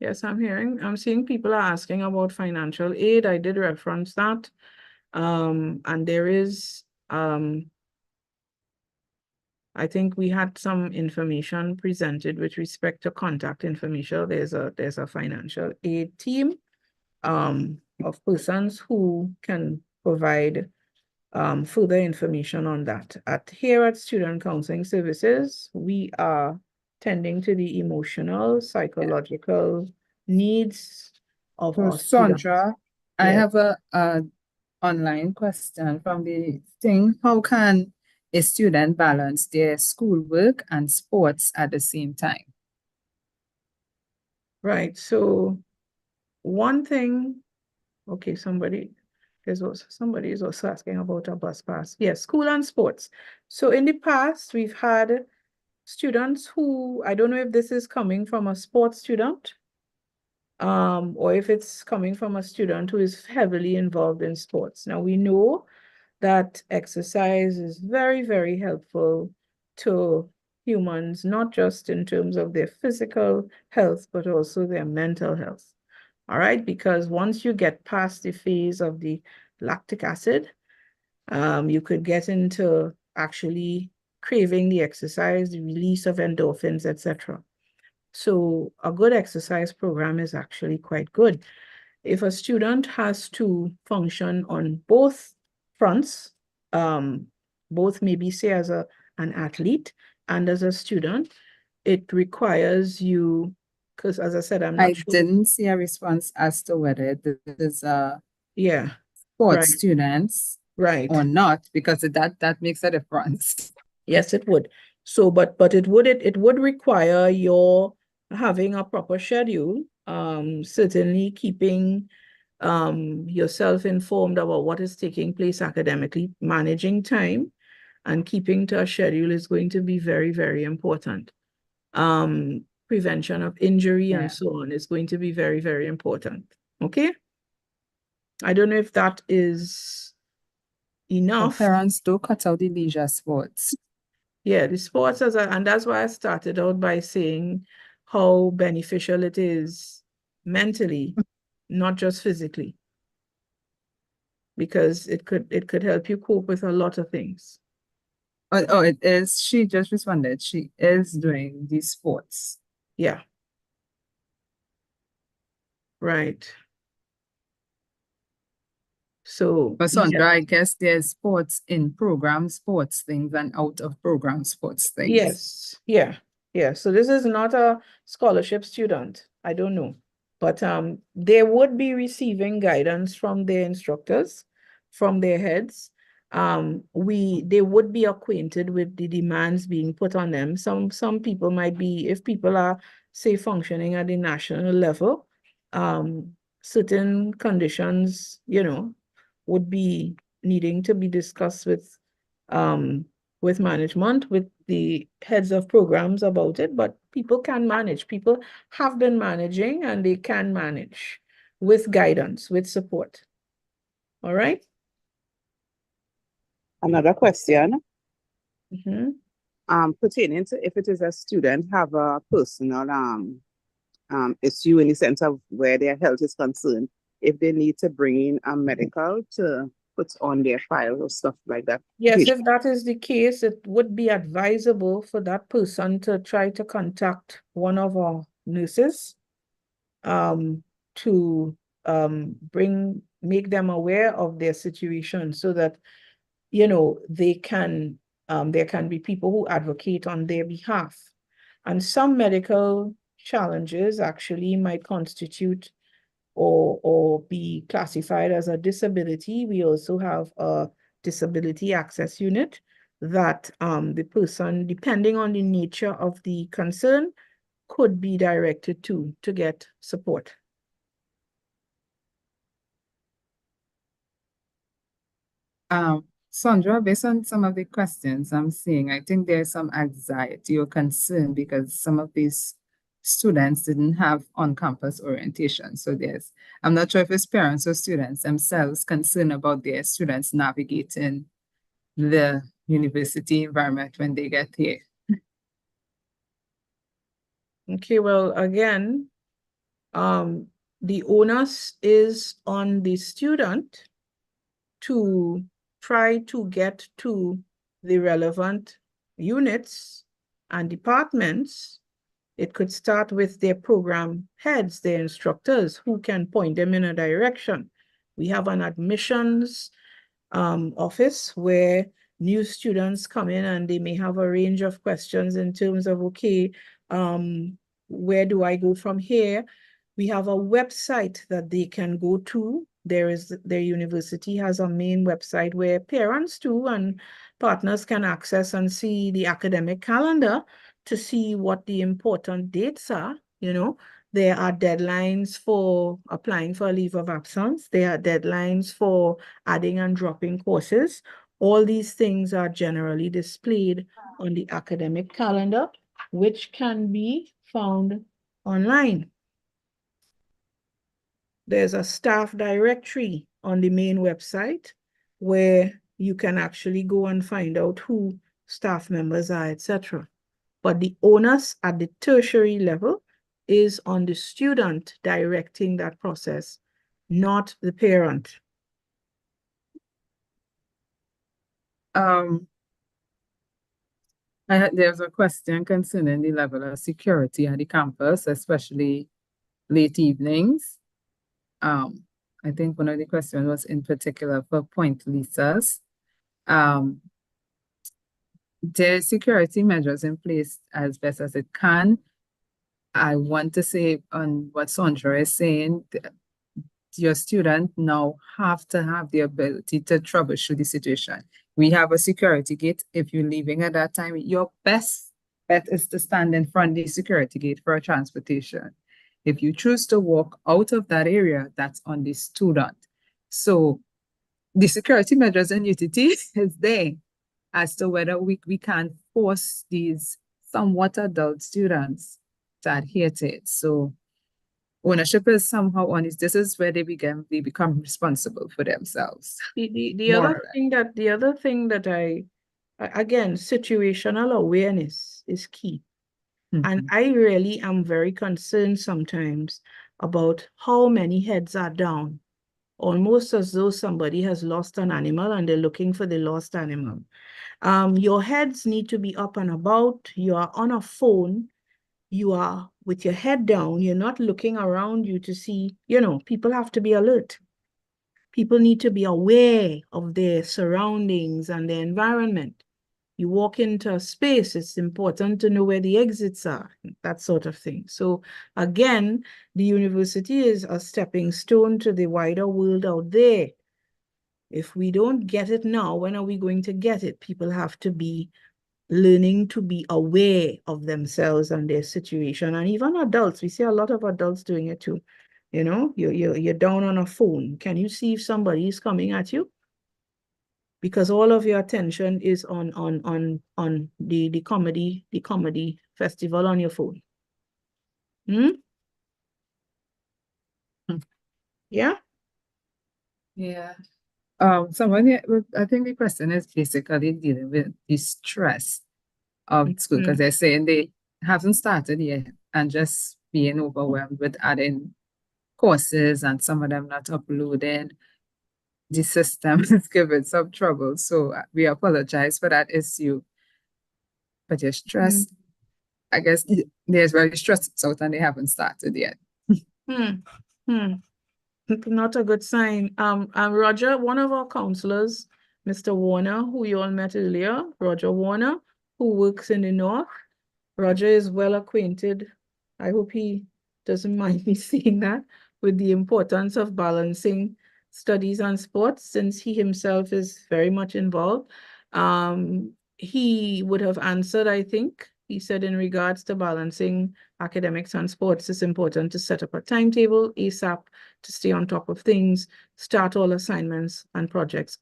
Yes, I'm seeing people are asking about financial aid. I did reference that. And there is, I think we had some information presented with respect to contact information. There's a financial aid team of persons who can provide further information on that. Here at Student Counseling Services, we are tending to the emotional, psychological needs of So our students. Sandra, I Yes. have a online question from the thing. How can a student balance their schoolwork and sports at the same time? Right. So one thing, okay, somebody is also asking about a bus pass. Yes, school and sports. So in the past, we've had students who, I don't know if this is coming from a sports student, or if it's coming from a student who is heavily involved in sports. Now we know that exercise is very, very helpful to humans, not just in terms of their physical health, but also their mental health. All right, because once you get past the phase of the lactic acid, you could get into actually craving the exercise, the release of endorphins, etc. So a good exercise program is actually quite good. If a student has to function on both fronts, both maybe say as an athlete and as a student, it requires you, because as I said, I'm not I sure. didn't see a response as to whether this is Yeah, sports right. students Right. or not, because that makes a difference. Yes, it would. So, but it would require your having a proper schedule, certainly keeping yourself informed about what is taking place academically, managing time, and keeping to a schedule is going to be very, very important. Prevention of injury Yeah. and so on is going to be very, very important. Okay? I don't know if that is So enough. parents do cut out the leisure sports. Yeah, the sports and that's why I started out by saying how beneficial it is mentally, not just physically, because it could help you cope with a lot of things. Oh, it is. She just responded. She is doing the sports. Yeah. Right. So But Sandra, yeah. I guess there's sports in program sports things and out of program sports things. Yes, yeah, yeah. So this is not a scholarship student. I don't know. But they would be receiving guidance from their instructors, from their heads. They would be acquainted with the demands being put on them. Some people might be, if people are, say, functioning at the national level, certain conditions, would be needing to be discussed with management, with the heads of programs about it, but people can manage. People have been managing and they can manage with guidance, with support. All right? Another question, Mhm. pertaining to if it is a student have a personal issue in the sense of where their health is concerned, if they need to bring in a medical to put on their file or stuff like that. Yes, if that is the case, it would be advisable for that person to try to contact one of our nurses to make them aware of their situation so that there can be people who advocate on their behalf. And some medical challenges actually might constitute or be classified as a disability. We also have a disability access unit that the person, depending on the nature of the concern, could be directed to get support. Sandra, based on some of the questions I'm seeing, I think there's some anxiety or concern because some of these students didn't have on-campus orientation. So I'm not sure if it's parents or students themselves concerned about their students navigating the university environment when they get here. Okay, well, again, the onus is on the student to try to get to the relevant units and departments. It could start with their program heads, their instructors, who can point them in a direction. We have an admissions office where new students come in and they may have a range of questions in terms of, okay, where do I go from here? We have a website that they can go to. Their university has a main website where parents too and partners can access and see the academic calendar to see what the important dates are. There are deadlines for applying for a leave of absence. There are deadlines for adding and dropping courses. All these things are generally displayed on the academic calendar, which can be found online. There's a staff directory on the main website where you can actually go and find out who staff members are, etc. But the onus at the tertiary level is on the student directing that process, not the parent. There's a question concerning the level of security at the campus, especially late evenings. I think one of the questions was in particular for Point Lisas. There's security measures in place as best as it can. I want to say on what Sandra is saying, your student now have to have the ability to troubleshoot the situation. We have a security gate. If you're leaving at that time, your best bet is to stand in front of the security gate for a transportation. If you choose to walk out of that area, that's on the student. So the security measures in UTT is there as to whether we can force these somewhat adult students to adhere to it. So ownership is somehow on it. This is where they become responsible for themselves. The other thing that again, situational awareness is key. And I really am very concerned sometimes about how many heads are down, almost as though somebody has lost an animal and they're looking for the lost animal. Your heads need to be up and about. You are on a phone. You are with your head down. You're not looking around you to see, people have to be alert. People need to be aware of their surroundings and their environment. You walk into a space, it's important to know where the exits are, that sort of thing. So again, the university is a stepping stone to the wider world out there. If we don't get it now, when are we going to get it? People have to be learning to be aware of themselves and their situation. And even adults, we see a lot of adults doing it too. You're down on a phone. Can you see if somebody is coming at you? Because all of your attention is on the comedy festival on your phone. Yeah? Yeah. I think the question is basically dealing with the stress of school, because they're saying they haven't started yet and just being overwhelmed with adding courses and some of them not uploaded. The system is giving some trouble. So we apologize for that issue. But you're stressed. I guess there's very stressed out and they haven't started yet. Not a good sign. Roger, one of our counselors, Mr. Warner, who you all met earlier, Roger Warner, who works in the North. Roger is well acquainted. I hope he doesn't mind me saying that, with the importance of balancing studies and sports, since he himself is very much involved. He would have answered, I think. He said in regards to balancing academics and sports, it's important to set up a timetable ASAP to stay on top of things, start all assignments and projects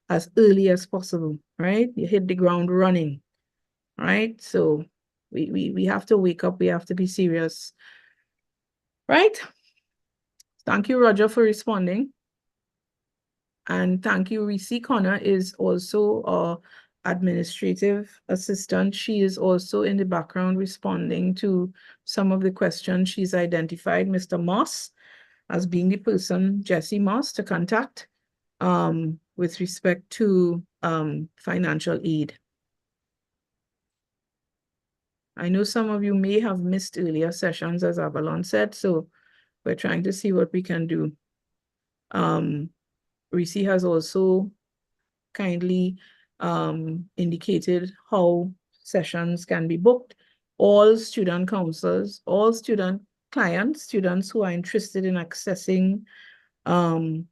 as early as possible, right? You hit the ground running, right? So we have to wake up, we have to be serious, right? Thank you, Roger, for responding. And thank you, Reese Connor is also our administrative assistant. She is also in the background responding to some of the questions. She's identified Mr. Moss as being the person, Jesse Moss, to contact with respect to financial aid. I know some of you may have missed earlier sessions, as Avalon said, so we're trying to see what we can do. Reese has also kindly indicated how sessions can be booked. All student counselors, all student clients, students who are interested in accessing an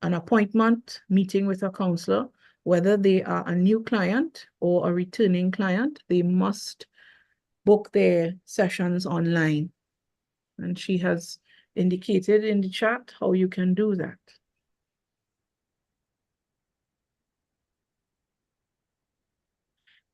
appointment meeting with a counselor, whether they are a new client or a returning client, they must book their sessions online. And she has indicated in the chat how you can do that.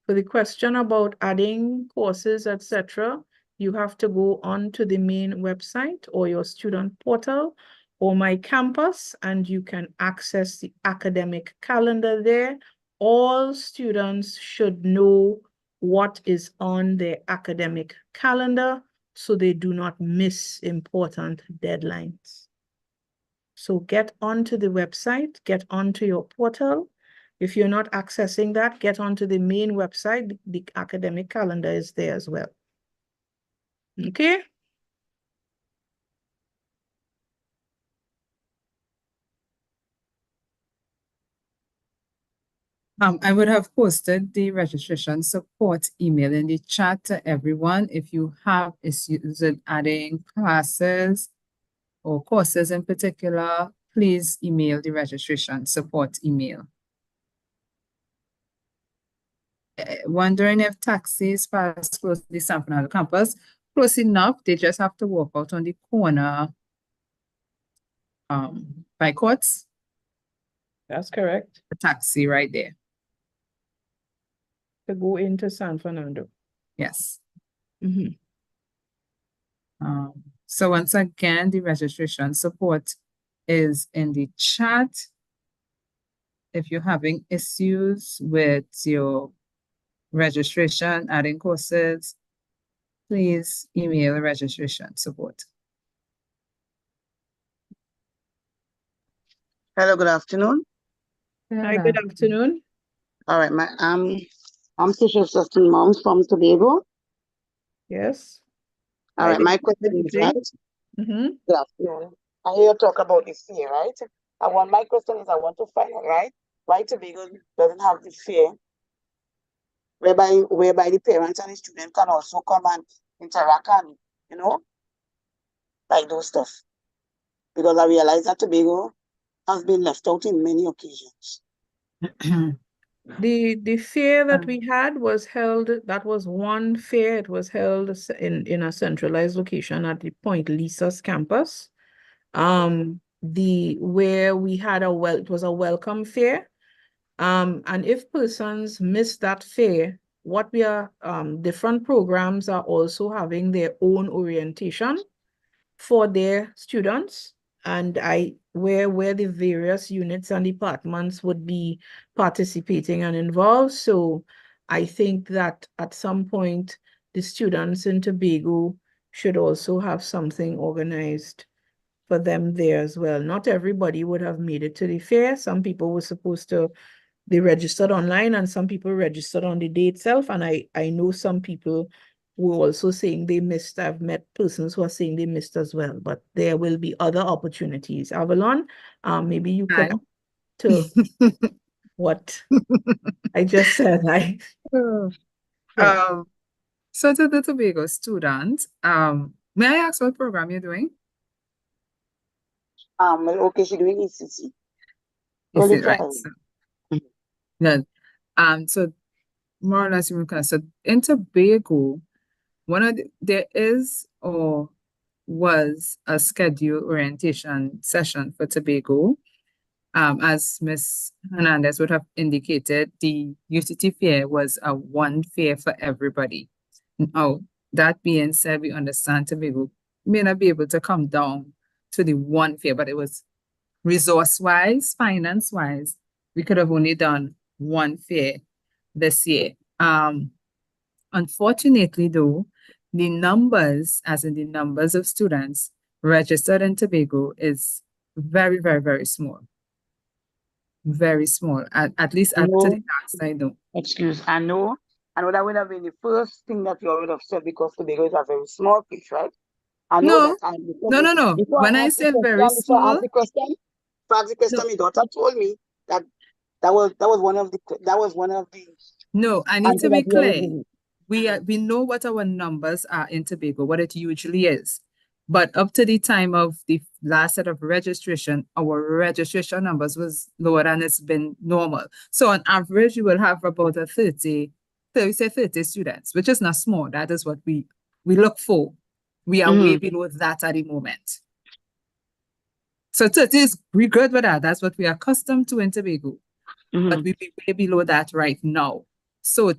For the question about adding courses, etc., you have to go on to the main website or your student portal or My Campus, and you can access the academic calendar there. All students should know what is on their academic calendar so they do not miss important deadlines. So get onto the website, get onto your portal. If you're not accessing that, get onto the main website. The academic calendar is there as well. Okay? I would have posted the registration support email in the chat to everyone. If you have issues with adding classes or courses in particular, please email the registration support email. Wondering if taxis pass close to the San Fernando campus. Close enough, they just have to walk out on the corner by Courts. That's correct. The taxi right there. To go into San Fernando. Yes. Mm-hmm. So once again, the registration support is in the chat. If you're having issues with your registration, adding courses, please email registration support. Hello, good afternoon. Hi, good afternoon. All right, I'm Teacher Justin Moms from Tobago. Yes. All right, my question is, right? Mm-hmm. Good afternoon. I hear you talk about the fee, right? My question is, I want to find out, right, why Tobago doesn't have the fee, whereby the parents and the student can also come and interact and, like those stuff. Because I realize that Tobago has been left out in many occasions. The fair that we had was held, that was one fair. It was held in a centralized location at the Point Lisa's campus. Where we had it was a welcome fair. And if persons miss that fair, what we are, different programs are also having their own orientation for their students, and where the various units and departments would be participating and involved. So I think that at some point, the students in Tobago should also have something organized for them there as well. Not everybody would have made it to the fair. Some people were supposed to, they registered online, and some people registered on the day itself. And I know some people were also saying they missed. I've met persons who are saying they missed as well, but there will be other opportunities. Avalon, maybe you could add to what I just said. So to the Tobago student, may I ask what program you're doing? Okay, she's doing ECC. Is it right? So, so more or less, so in Tobago, there is or was a scheduled orientation session for Tobago. As Ms. Hernandez would have indicated, the UTT fair was a one fair for everybody. Now, that being said, we understand Tobago may not be able to come down to the one fair, but it was resource-wise, finance-wise, we could have only done one fair this year. Unfortunately, though, the numbers, as in the numbers of students registered in Tobago, is very, very, very small. Very small, at least up to the last I know. I know that would have been the first thing that you would have said, because Tobago is a very small place, right? I know No, that. no. When I said very small, ask the question, my daughter told me that that was one of the No, I need answer to be that you always clear. give me. We know what our numbers are in Tobago, what it usually is. But up to the time of the last set of registration, our registration numbers was lower than it's been normal. So on average, you will have about a 30 students, which is not small. That is what we look for. We are way below that at the moment. So 30 is, we're good with that. That's what we are accustomed to in Tobago. But we be way below that right now. So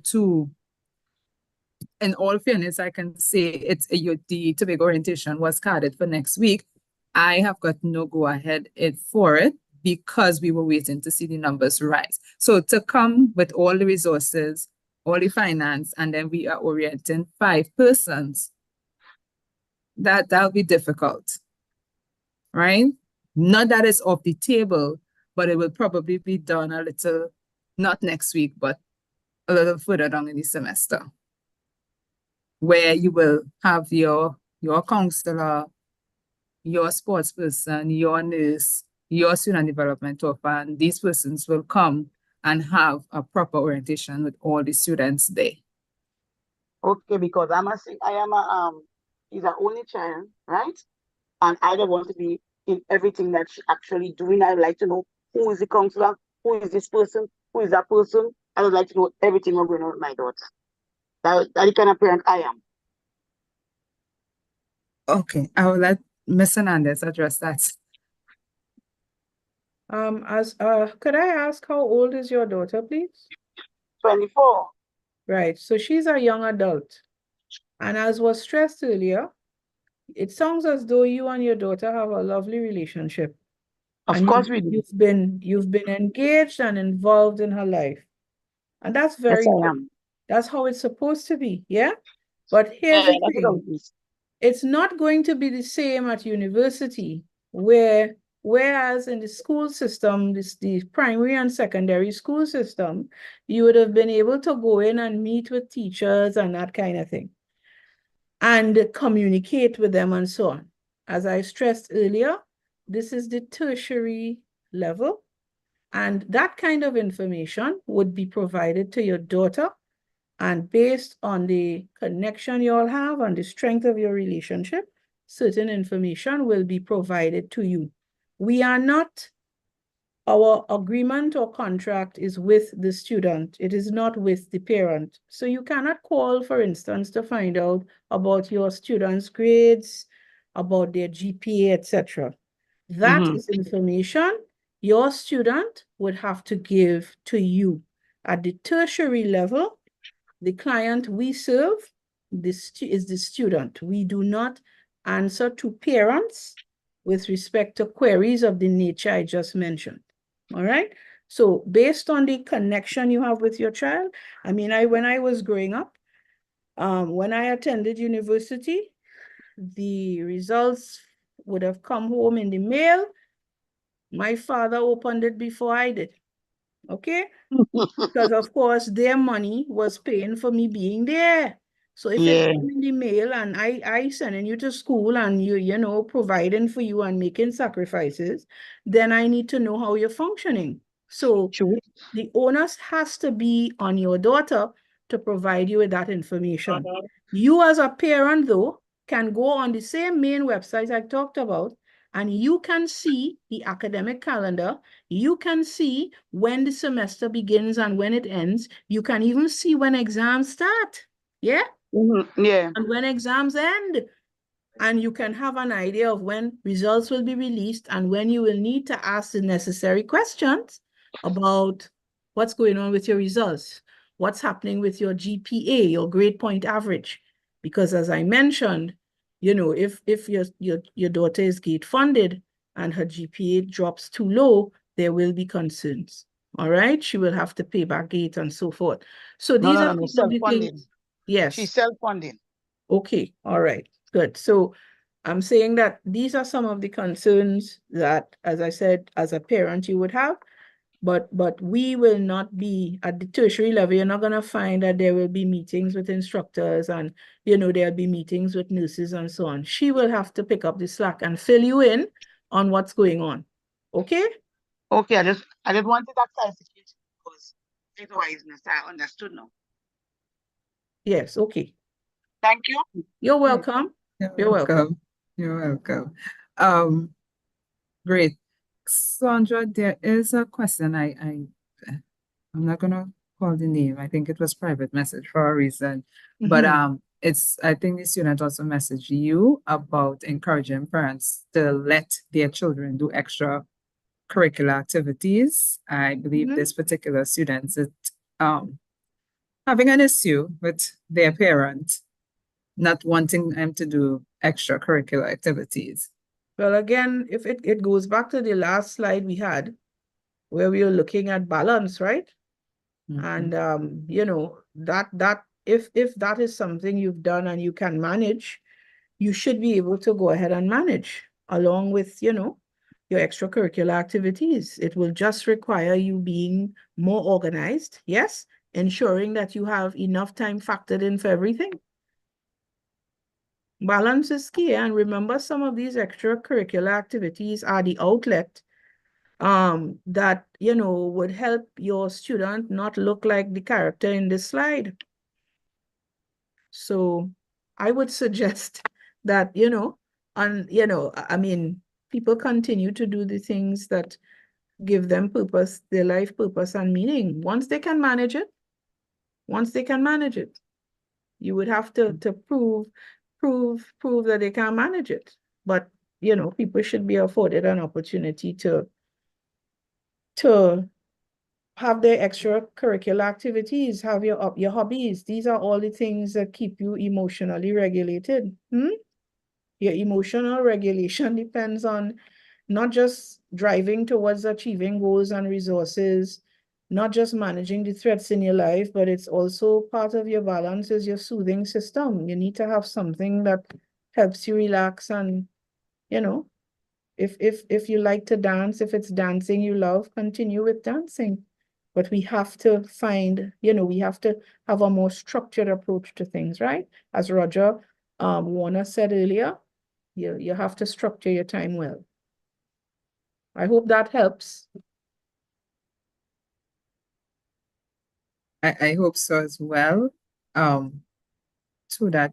in all fairness, I can say the Tobago orientation was carded for next week. I have got no go ahead for it because we were waiting to see the numbers rise. So to come with all the resources, all the finance, and then we are orienting 5 persons, that'll be difficult, right? Not that it's off the table, but it will probably be done a little, not next week, but a little further down in the semester, where you will have your counselor, your sports person, your nurse, your student development officer, and these persons will come and have a proper orientation with all the students there. Okay, because he's an only child, right? And I don't want to be in everything that she's actually doing. I would like to know who is the counselor, who is this person, who is that person. I would like to know everything what's going on with my daughter. That the kind of parent I am. Okay, I will let Ms. Hernandez address that. Could I ask how old is your daughter, please? 24. Right, so she's a young adult. And as was stressed earlier, it sounds as though you and your daughter have a lovely relationship. Of course we do. You've been engaged and involved in her life. And that's very Yes, I good. am. That's how it's supposed to be, yeah? But here's Yeah, the that's what thing. it is. It's not going to be the same at university, whereas in the school system, the primary and secondary school system, you would have been able to go in and meet with teachers and that kind of thing, and communicate with them and so on. As I stressed earlier, this is the tertiary level, and that kind of information would be provided to your daughter, and based on the connection you all have and the strength of your relationship, certain information will be provided to you. Our agreement or contract is with the student. It is not with the parent. So you cannot call, for instance, to find out about your student's grades, about their GPA, etc. That is information your student would have to give to you. At the tertiary level, the client we serve is the student. We do not answer to parents with respect to queries of the nature I just mentioned. All right? So based on the connection you have with your child, I mean, when I was growing up, when I attended university, the results would have come home in the mail. My father opened it before I did. Okay? Because of course their money was paying for me being there. So if it came in the mail and I sending you to school and you know, providing for you and making sacrifices, then I need to know how you're functioning. So the onus has to be on your daughter to provide you with that information. You as a parent, though, can go on the same main website I talked about, and you can see the academic calendar. You can see when the semester begins and when it ends. You can even see when exams start. Yeah? Yeah. And when exams end. And you can have an idea of when results will be released and when you will need to ask the necessary questions about what's going on with your results, what's happening with your GPA, your grade point average. Because as I mentioned, you know, if your daughter is gate funded and her GPA drops too low, there will be concerns. All right, she will have to pay back gate and so forth. So these are some of the things. Yes. She's self-funding. Okay, all right, good. So I'm saying that these are some of the concerns that, as I said, as a parent you would have, but we will not be at the tertiary level. You're not going to find that there will be meetings with instructors and, you know, there'll be meetings with nurses and so on. She will have to pick up the slack and fill you in on what's going on. Okay? Okay, I just wanted that clarification because otherwise, I understood now. Yes, okay. Thank you. You're welcome. You're welcome. You're welcome. Great. Sandra, there is a question. I'm not gonna call the name. I think it was private message for a reason. But I think the student also messaged you about encouraging parents to let their children do extra curricular activities. I believe this particular student is having an issue with their parent not wanting them to do extracurricular activities. Well, again, if it goes back to the last slide we had, where we were looking at balance, right? And you know, that if that is something you've done and you can manage, you should be able to go ahead and manage along with, you know, your extracurricular activities. It will just require you being more organized, yes, ensuring that you have enough time factored in for everything. Balance is key, and remember, some of these extracurricular activities are the outlet that, you know, would help your student not look like the character in this slide. So I would suggest that, you know, I mean, people continue to do the things that give them purpose, their life purpose and meaning. Once they can manage it, you would have to prove that they can manage it. But, you know, people should be afforded an opportunity to have their extracurricular activities, have your hobbies. These are all the things that keep you emotionally regulated. Your emotional regulation depends on not just driving towards achieving goals and resources, not just managing the threats in your life, but it's also part of your balance is your soothing system. You need to have something that helps you relax and, you know, if you like to dance, if it's dancing you love, continue with dancing. But we have to find, you know, we have to have a more structured approach to things, right? As Roger Warner said earlier, you have to structure your time well. I hope that helps. I hope so as well. To the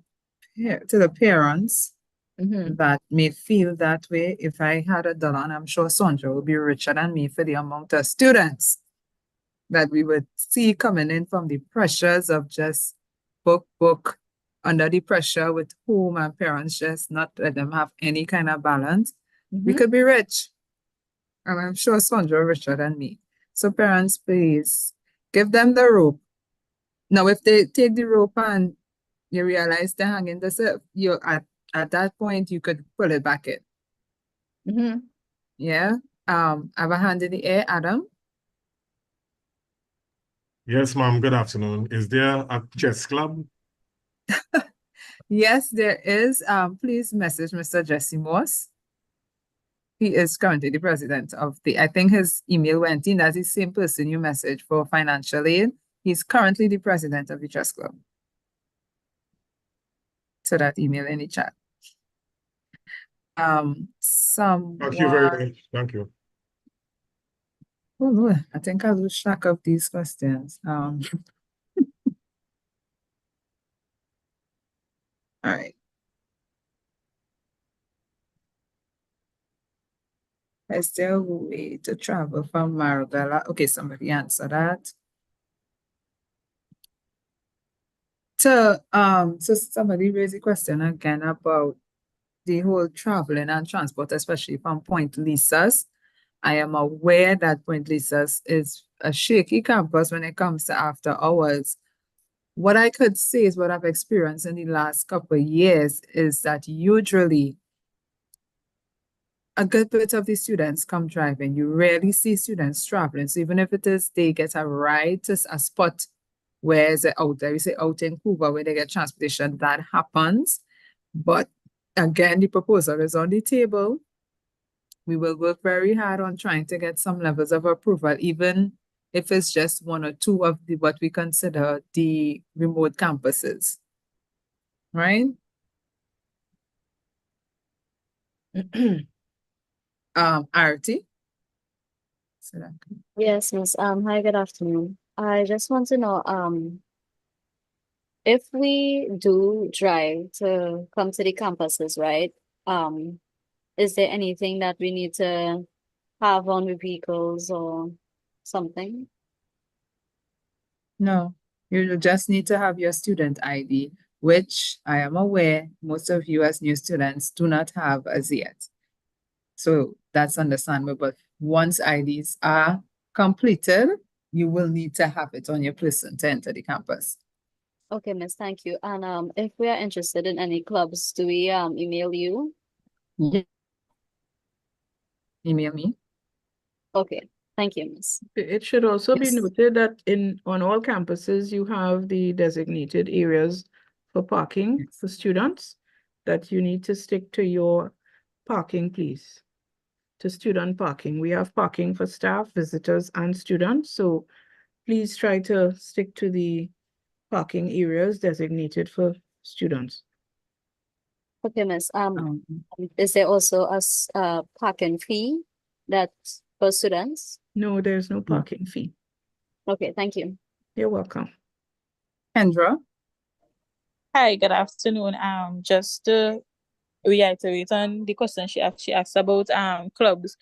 parents that may feel that way. If I had $1, and I'm sure Sandra would be richer than me for the amount of students that we would see coming in from the pressures of just book, under the pressure with home and parents just not let them have any kind of balance. We could be rich. And I'm sure Sandra richer than me. So parents, please give them the rope. Now, if they take the rope and you realize they're hanging themselves, you at that point you could pull it back in. Yeah. I have a hand in the air, Adam. Yes, ma'am. Good afternoon. Is there a chess club? Yes, there is. Please message Mr. Jesse Morse. He is currently the president of I think his email went in. That's the same person you message for financial aid. He's currently the president of the chess club. So that email in the chat. Thank you very much. Thank you. Oh no, I think I'll lose track of these questions. All right. Is there a way to travel from Marabella? Okay, somebody answer that. So somebody raised a question again about the whole traveling and transport, especially from Point Lisas. I am aware that Point Lisas is a shaky campus when it comes to after hours. What I could say is what I've experienced in the last couple of years is that usually a good bit of the students come driving. You rarely see students traveling. So even if it is they get a ride to a spot where is it out there, we say out in Cuba where they get transportation, that happens. But again, the proposal is on the table. We will work very hard on trying to get some levels of approval, even if it's just one or two of what we consider the remote campuses. Right? Artie? So that Yes, Miss. Hi, good afternoon. I just want to know, if we do drive to come to the campuses, right? Is there anything that we need to have on the vehicles or something? no, you just need to have your student ID, which I am aware most of you as new students do not have as yet. So that's understandable. But once IDs are completed, you will need to have it on your person to enter the campus. Okay, Miss, thank you. And if we are interested in any clubs, do we email you? Yeah. Email me. Okay, thank you, Miss. It should also be Yes. noted that on all campuses, you have the designated areas for parking Yes. for students, that you need to stick to your parking, please. To student parking. We have parking for staff, visitors, and students. So please try to stick to the parking areas designated for students. Okay, Miss. Is there also a parking fee that's for students? No, there's no parking fee. Okay, thank you. You're welcome. Kendra? Hi, good afternoon. Just to reiterate on the question she asked about clubs.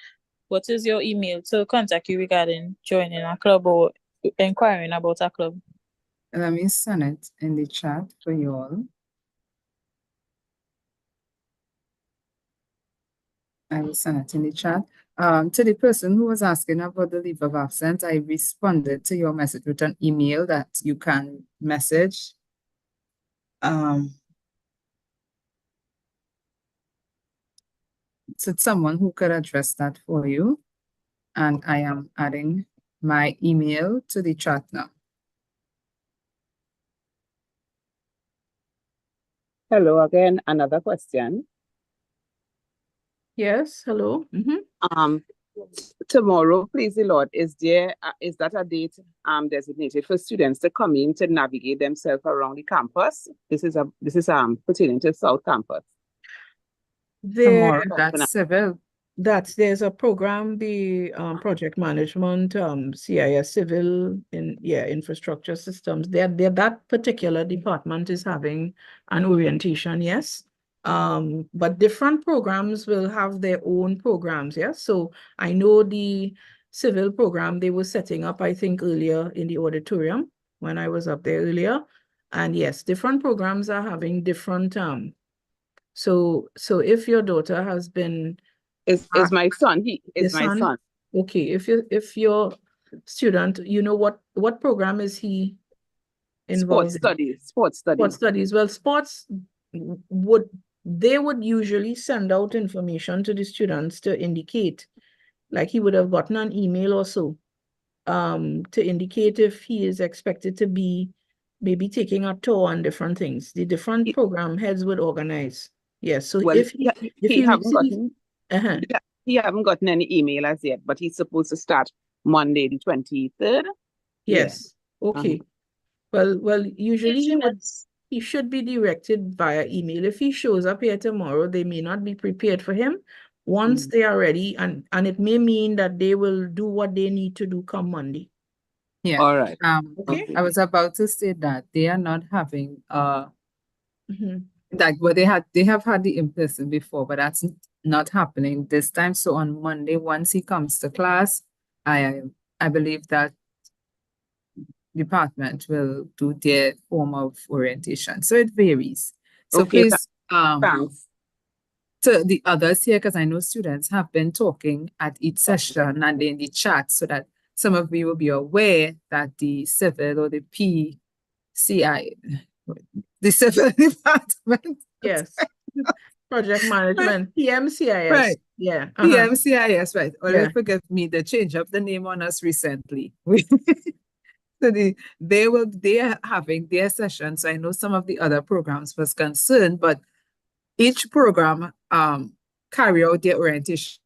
What is your email to contact you regarding joining a club or inquiring about a club? Let me send it in the chat for you all. I will send it in the chat. To the person who was asking about the leave of absence, I responded to your message with an email that you can message. So it's someone who could address that for you. And I am adding my email to the chat now. Hello again, another question. Yes, hello. Tomorrow, please the Lord, is that a date designated for students to come in to navigate themselves around the campus? This is pertaining to South Campus. Tomorrow, that's civil. There's a program, the project management, CIS civil infrastructure systems. That particular department is having an orientation, yes. But different programs will have their own programs, yes. So I know the civil program they were setting up, I think, earlier in the auditorium when I was up there earlier. And yes, different programs are having different so if your daughter has been is my son, my son. Okay, if your student, you know what program is he involved in? Sports studies. Well, sports would usually send out information to the students to indicate, like he would have gotten an email or so, to indicate if he is expected to be maybe taking a tour on different things. The different program heads would organize. Yes, so Well, if he receives, he haven't gotten any email as yet, but he's supposed to start Monday the 23rd. Yes. Okay. Well, usually he should be directed via email. If he shows up here tomorrow, they may not be prepared for him. Once they are ready, and it may mean that they will do what they need to do come Monday. Yeah. All right. Okay. I was about to say that they are not having like what they have had the in-person before, but that's not happening this time. So on Monday, once he comes to class, I believe that department will do their form of orientation. So it varies. So Okay, please thanks. to the others here, because I know students have been talking at each session and in the chat, so that some of you will be aware that the civil or the PCI, the civil department. Yes. Project management, PMCIS. Right. Yeah. PMCIS, right. Or Yeah. forgive me, they changed up the name on us recently. So they are having their sessions. So I know some of the other programs was concerned, but each program carry out their orientations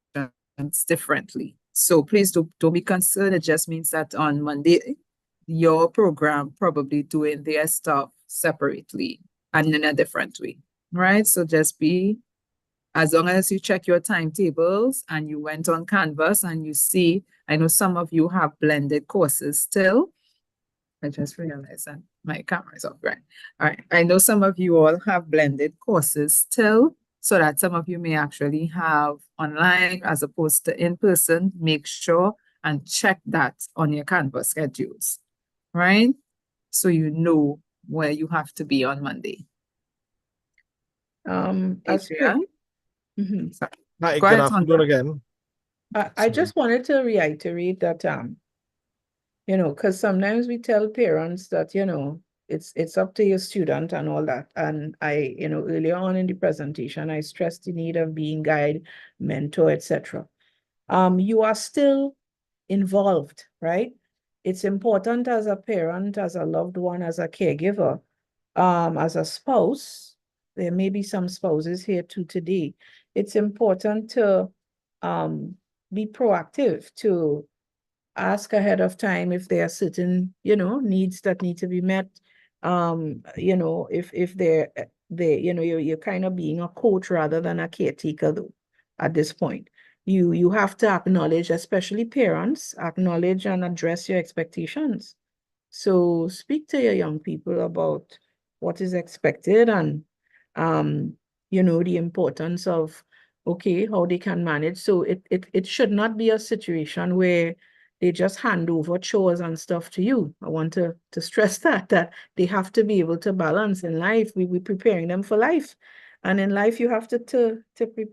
differently. So please don't be concerned. It just means that on Monday, your program probably doing their stuff separately and in a different way. Right? So just be As long as you check your timetables and you went on Canvas and you see, I know some of you have blended courses still. I just realized that my camera is off, right? All right. I know some of you all have blended courses still, so that some of you may actually have online as opposed to in person. Make sure and check that on your Canvas schedules, right? So you know where you have to be on Monday. As Adrian? Sorry. Hi, Go good ahead, afternoon Sandra. again. I Sorry. just wanted to reiterate that, you know, because sometimes we tell parents that, you know, it's up to your student and all that. And I, you know, earlier on in the presentation, I stressed the need of being guide, mentor, etc. You are still involved, right? It's important as a parent, as a loved one, as a caregiver, as a spouse. There may be some spouses here too today. It's important to be proactive, to ask ahead of time if there are certain, you know, needs that need to be met. You know, if they're, you know, you're kind of being a coach rather than a caretaker though, at this point. You have to acknowledge, especially parents, acknowledge and address your expectations. So speak to your young people about what is expected and, you know, the importance of, okay, how they can manage. So it should not be a situation where they just hand over chores and stuff to you. I want to stress that they have to be able to balance in life. We're preparing them for life. And in life, you have to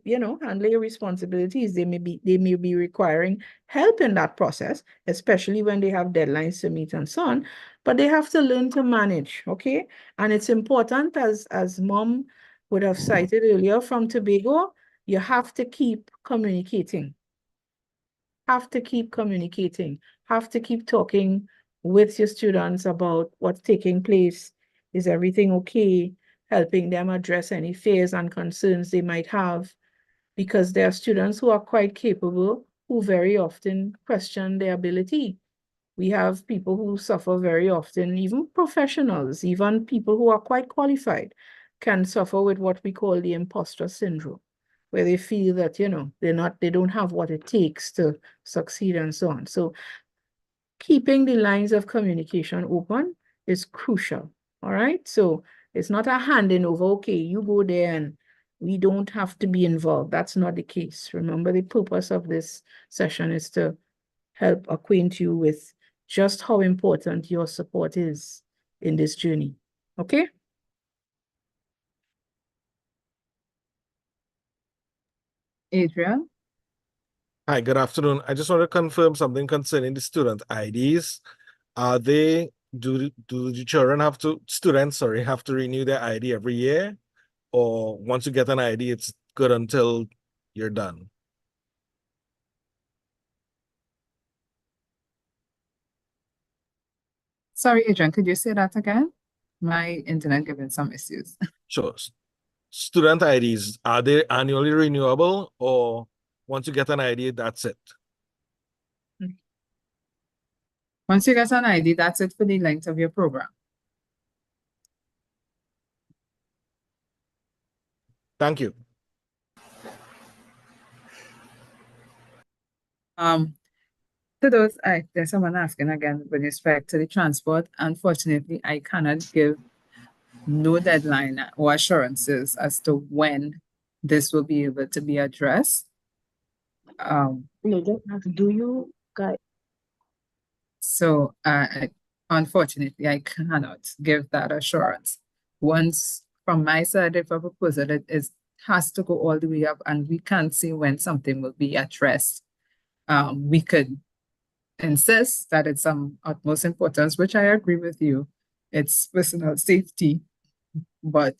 you know, handle your responsibilities. They may be requiring help in that process, especially when they have deadlines to meet and so on. But they have to learn to manage, okay? And it's important, as Mom would have cited earlier from Tobago, you have to keep communicating. Have to keep communicating. Have to keep talking with your students about what's taking place. Is everything okay? Helping them address any fears and concerns they might have, because there are students who are quite capable who very often question their ability. We have people who suffer very often, even professionals, even people who are quite qualified, can suffer with what we call the imposter syndrome, where they feel that, you know, they don't have what it takes to succeed and so on. So keeping the lines of communication open is crucial. All right. So it's not a handing over, okay, you go there and we don't have to be involved. That's not the case. Remember, the purpose of this session is to help acquaint you with just how important your support is in this journey. Okay? Adrian? Hi, good afternoon. I just want to confirm something concerning the student IDs. Are they, do the children have to, students, sorry, have to renew their ID every year? Or once you get an ID, it's good until you're done? Sorry, Adrian, could you say that again? My internet giving some issues. Sure. Student IDs, are they annually renewable, or once you get an ID, that's it? Once you get an ID, that's it for the length of your program. Thank you. To those, there's someone asking again with respect to the transport. Unfortunately, I cannot give no deadline or assurances as to when this will be able to be addressed. Do you guys? So, unfortunately, I cannot give that assurance. Once from my side, if a proposal has to go all the way up and we can't see when something will be addressed, we could insist that it's of utmost importance, which I agree with you. It's personal safety, but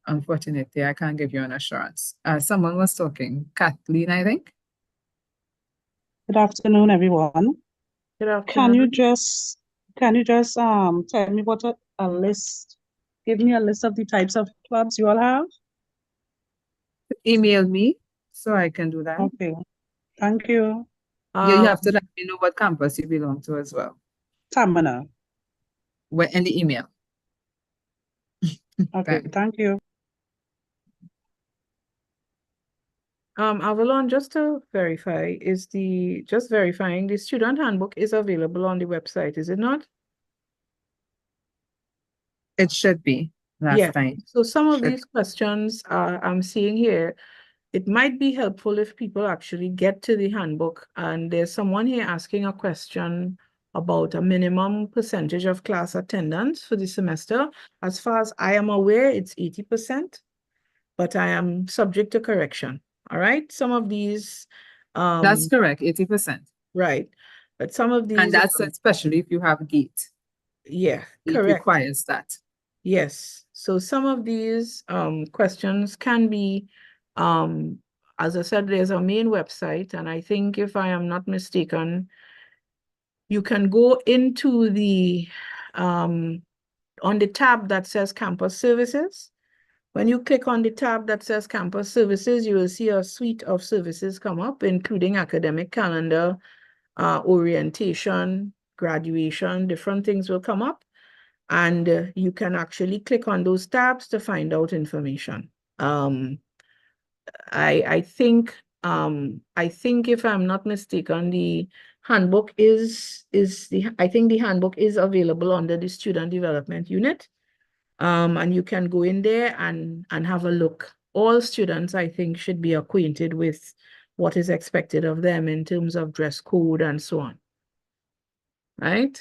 unfortunately, I can't give you an assurance. Someone was talking, Kathleen, I think. Good afternoon, everyone. Good afternoon. Can you just tell me what a list, give me a list of the types of clubs you all have? Email me so I can do that. Okay, thank you. You have to let me know what campus you belong to as well. Tamana. In the email. Okay, thank you. Avalon, just to verify, just verifying the student handbook is available on the website, is it not? It should be last Yeah. time. So some of Should. these questions I'm seeing here, it might be helpful if people actually get to the handbook, and there's someone here asking a question about a minimum percentage of class attendance for the semester. As far as I am aware, it's 80%, but I am subject to correction. All right. Some of these, That's correct, 80%. right. But some of these, And that's especially if you have GATE. yeah, It correct. requires that. Yes. So some of these questions can be, as I said, there's a main website, and I think if I am not mistaken, you can go into the on the tab that says campus services. When you click on the tab that says campus services, you will see a suite of services come up, including academic calendar, orientation, graduation, different things will come up. And you can actually click on those tabs to find out information. I think if I'm not mistaken, the handbook I think the handbook is available under the student development unit. And you can go in there and have a look. All students, I think, should be acquainted with what is expected of them in terms of dress code and so on. Right?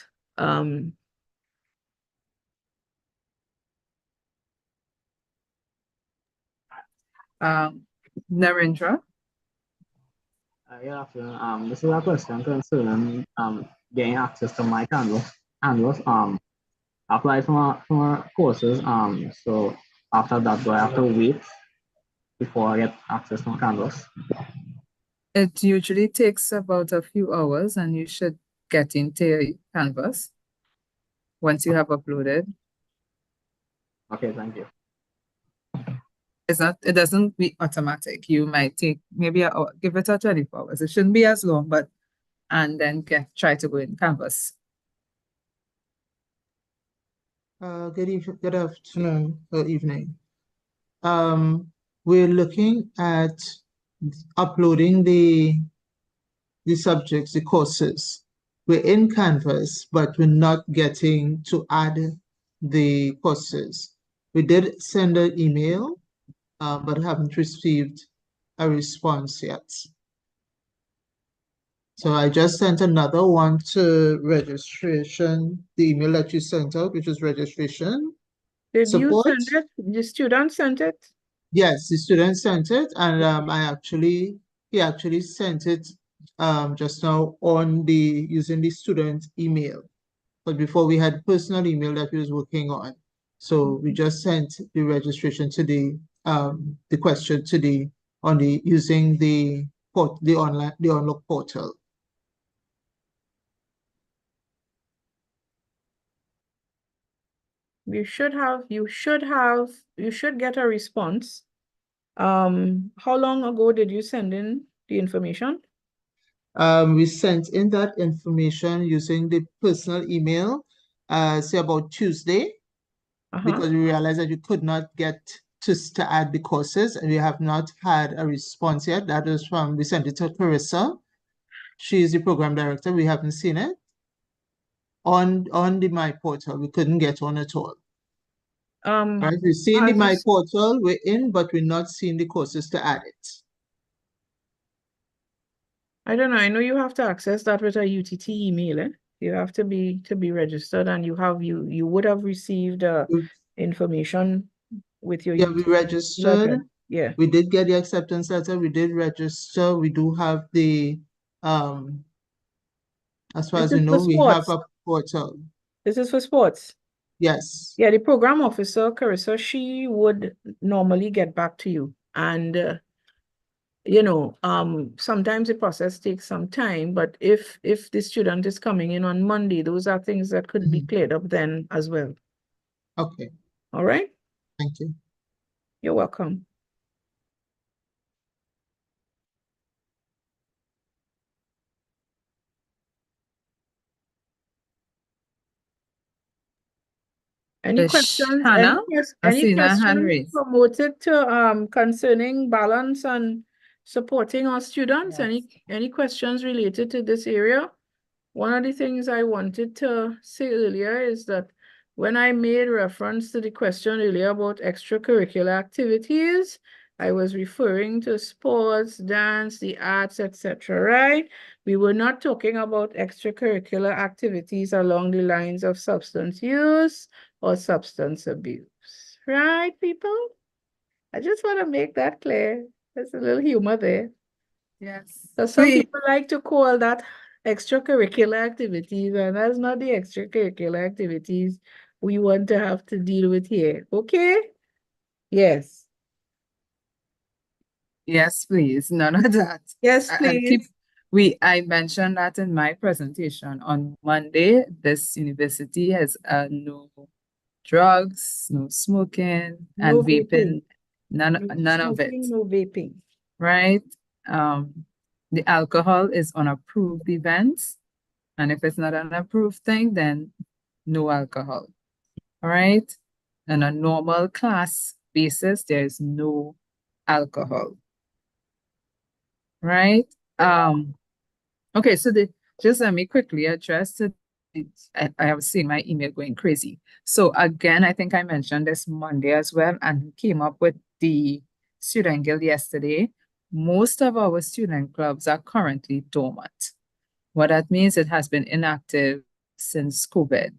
Narendra? Yeah, afternoon. This is a question concerning getting access to my Canvas. Apply for courses. So after that, do I have to wait before I get access to Canvas? It usually takes about a few hours, and you should get into your Canvas once you have uploaded. Okay, thank you. It doesn't be automatic. You might take maybe give it a 24 hours. It shouldn't be as long, and then try to go in Canvas. Good afternoon or evening. We're looking at uploading the subjects, the courses. We're in Canvas, but we're not getting to add the courses. We did send an email, but haven't received a response yet. So I just sent another one to registration, the email that you sent out, which is registration. Did support. you send it? The student sent it? Yes, the student sent it, and he actually sent it just now using the student email. But before we had personal email that we was working on. So we just sent the registration to the question to using the unlock portal. You should get a response. How long ago did you send in the information? We sent in that information using the personal email, say about Tuesday, because we realized that you could not get to add the courses, and we have not had a response yet. That is we sent it to Carissa. She is the program director. We haven't seen it on the My Portal. We couldn't get on at all. Right, we've seen the My Portal, we're in, but we're not seeing the courses to add it. I don't know. I know you have to access that with a UTT email. You have to be registered, and you would have received information with your we registered. Yeah, we did get the acceptance letter. We did register. We do have the as far as we know, we have a portal. This is for sports. Yes. Yeah, the program officer, Carissa, she would normally get back to you. And sometimes the process takes some time, but if the student is coming in on Monday, those are things that could be cleared up then as well. Okay. All right. Thank you. You're welcome. Any questions? Hannah? Any hand questions raised. promoted to concerning balance and supporting our students. Yes. Any questions related to this area? One of the things I wanted to say earlier is that when I made reference to the question earlier about extracurricular activities, I was referring to sports, dance, the arts, etc., right? We were not talking about extracurricular activities along the lines of substance use or substance abuse, right, people? I just want to make that clear. There's a little humor there. Yes. So some people like to call that extracurricular activities, and that's not the extracurricular activities we want to have to deal with here. Okay? Yes. Yes, please. None of that. Yes, And please. I mentioned that in my presentation on Monday. This university has no drugs, no smoking, No and vaping. vaping. None No of it. smoking, no vaping. Right? The alcohol is on approved events, and if it's not an approved thing, then no alcohol. All right? On a normal class basis, there is no alcohol. Right? Okay, so just let me quickly address it. I have seen my email going crazy. So again, I think I mentioned this Monday as well, and came up with the student guild yesterday. Most of our student clubs are currently dormant. What that means, it has been inactive since COVID.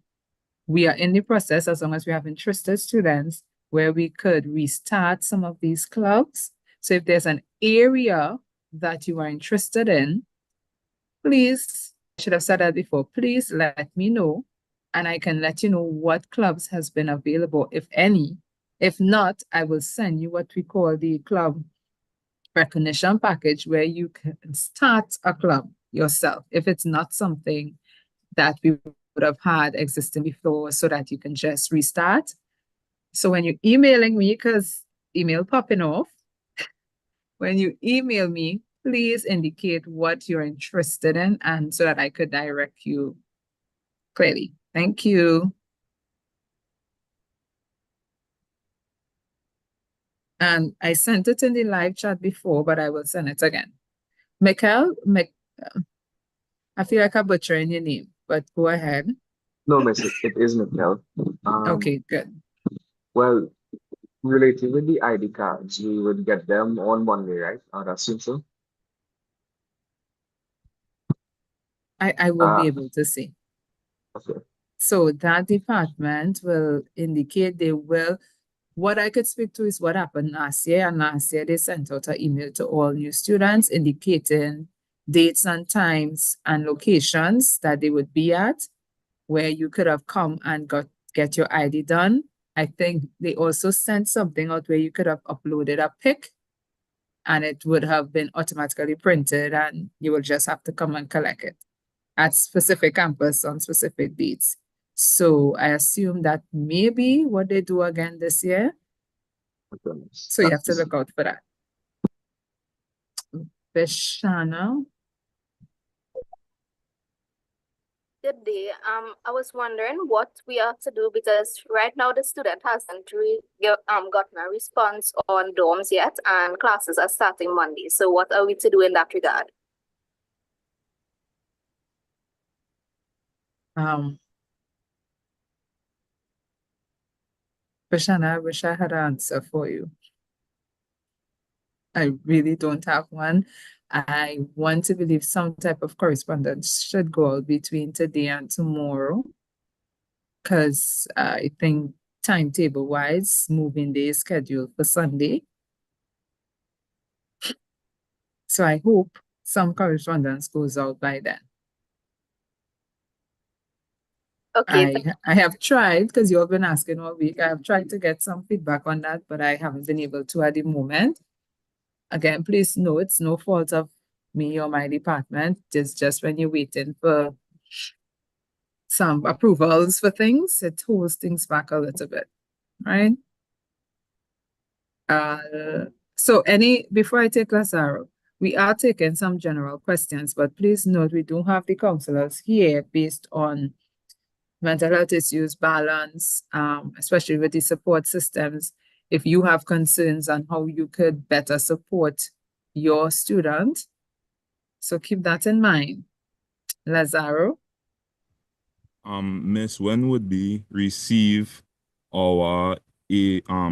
We are in the process, as long as we have interested students, where we could restart some of these clubs. So if there's an area that you are interested in, please, I should have said that before, please let me know, and I can let you know what clubs has been available, if any. If not, I will send you what we call the club recognition package, where you can start a club yourself if it's not something that we would have had existing before, so that you can just restart. So when you're emailing me, because email popping off, when you email me, please indicate what you're interested in, and so that I could direct you clearly. Thank you. And I sent it in the live chat before, but I will send it again. Mikhail, I feel like I'm butchering your name, but go ahead. No, miss, it is Mikhail. Okay, good. Well, related with the ID cards, we would get them on Monday, right? I'd assume so. I will be able to see. Okay. So that department will indicate they will. What I could speak to is what happened last year. And last year, they sent out an email to all new students indicating dates and times and locations that they would be at, where you could have come and get your ID done. I think they also sent something out where you could have uploaded a pic, and it would have been automatically printed, and you will just have to come and collect it at specific campus on specific dates. So I assume that may be what they do again this year. So you have to look out for that. Vishana. Good day. I was wondering what we have to do, because right now the student hasn't gotten a response on dorms yet, and classes are starting Monday. So what are we to do in that regard? Vishana, I wish I had an answer for you. I really don't have one. I want to believe some type of correspondence should go out between today and tomorrow, because I think timetable-wise, moving day is scheduled for Sunday. So I hope some correspondence goes out by then. Okay. I have tried, because you have been asking all week, I have tried to get some feedback on that, but I haven't been able to at the moment. Again, please know it's no fault of me or my department. It's just when you're waiting for some approvals for things, it holds things back a little bit, right? So before I take Lazaro, we are taking some general questions, but please note we do have the counselors here based on mental health issues, balance, especially with the support systems. If you have concerns on how you could better support your student. So keep that in mind. Lazaro? Miss, when would we receive our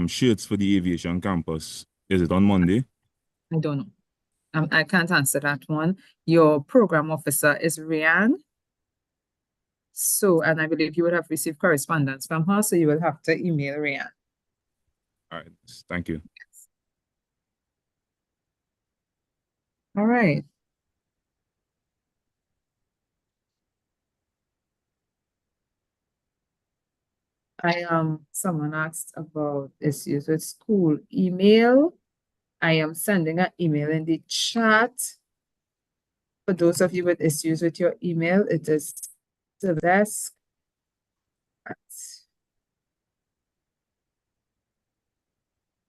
shirts for the aviation campus? Is it on Monday? I don't know. I can't answer that one. Your program officer is Rianne. So, and I believe you would have received correspondence from her, so you will have to email Rianne. All right, thank you. All right. Someone asked about issues with school email. I am sending an email in the chat. For those of you with issues with your email, it is to the desk.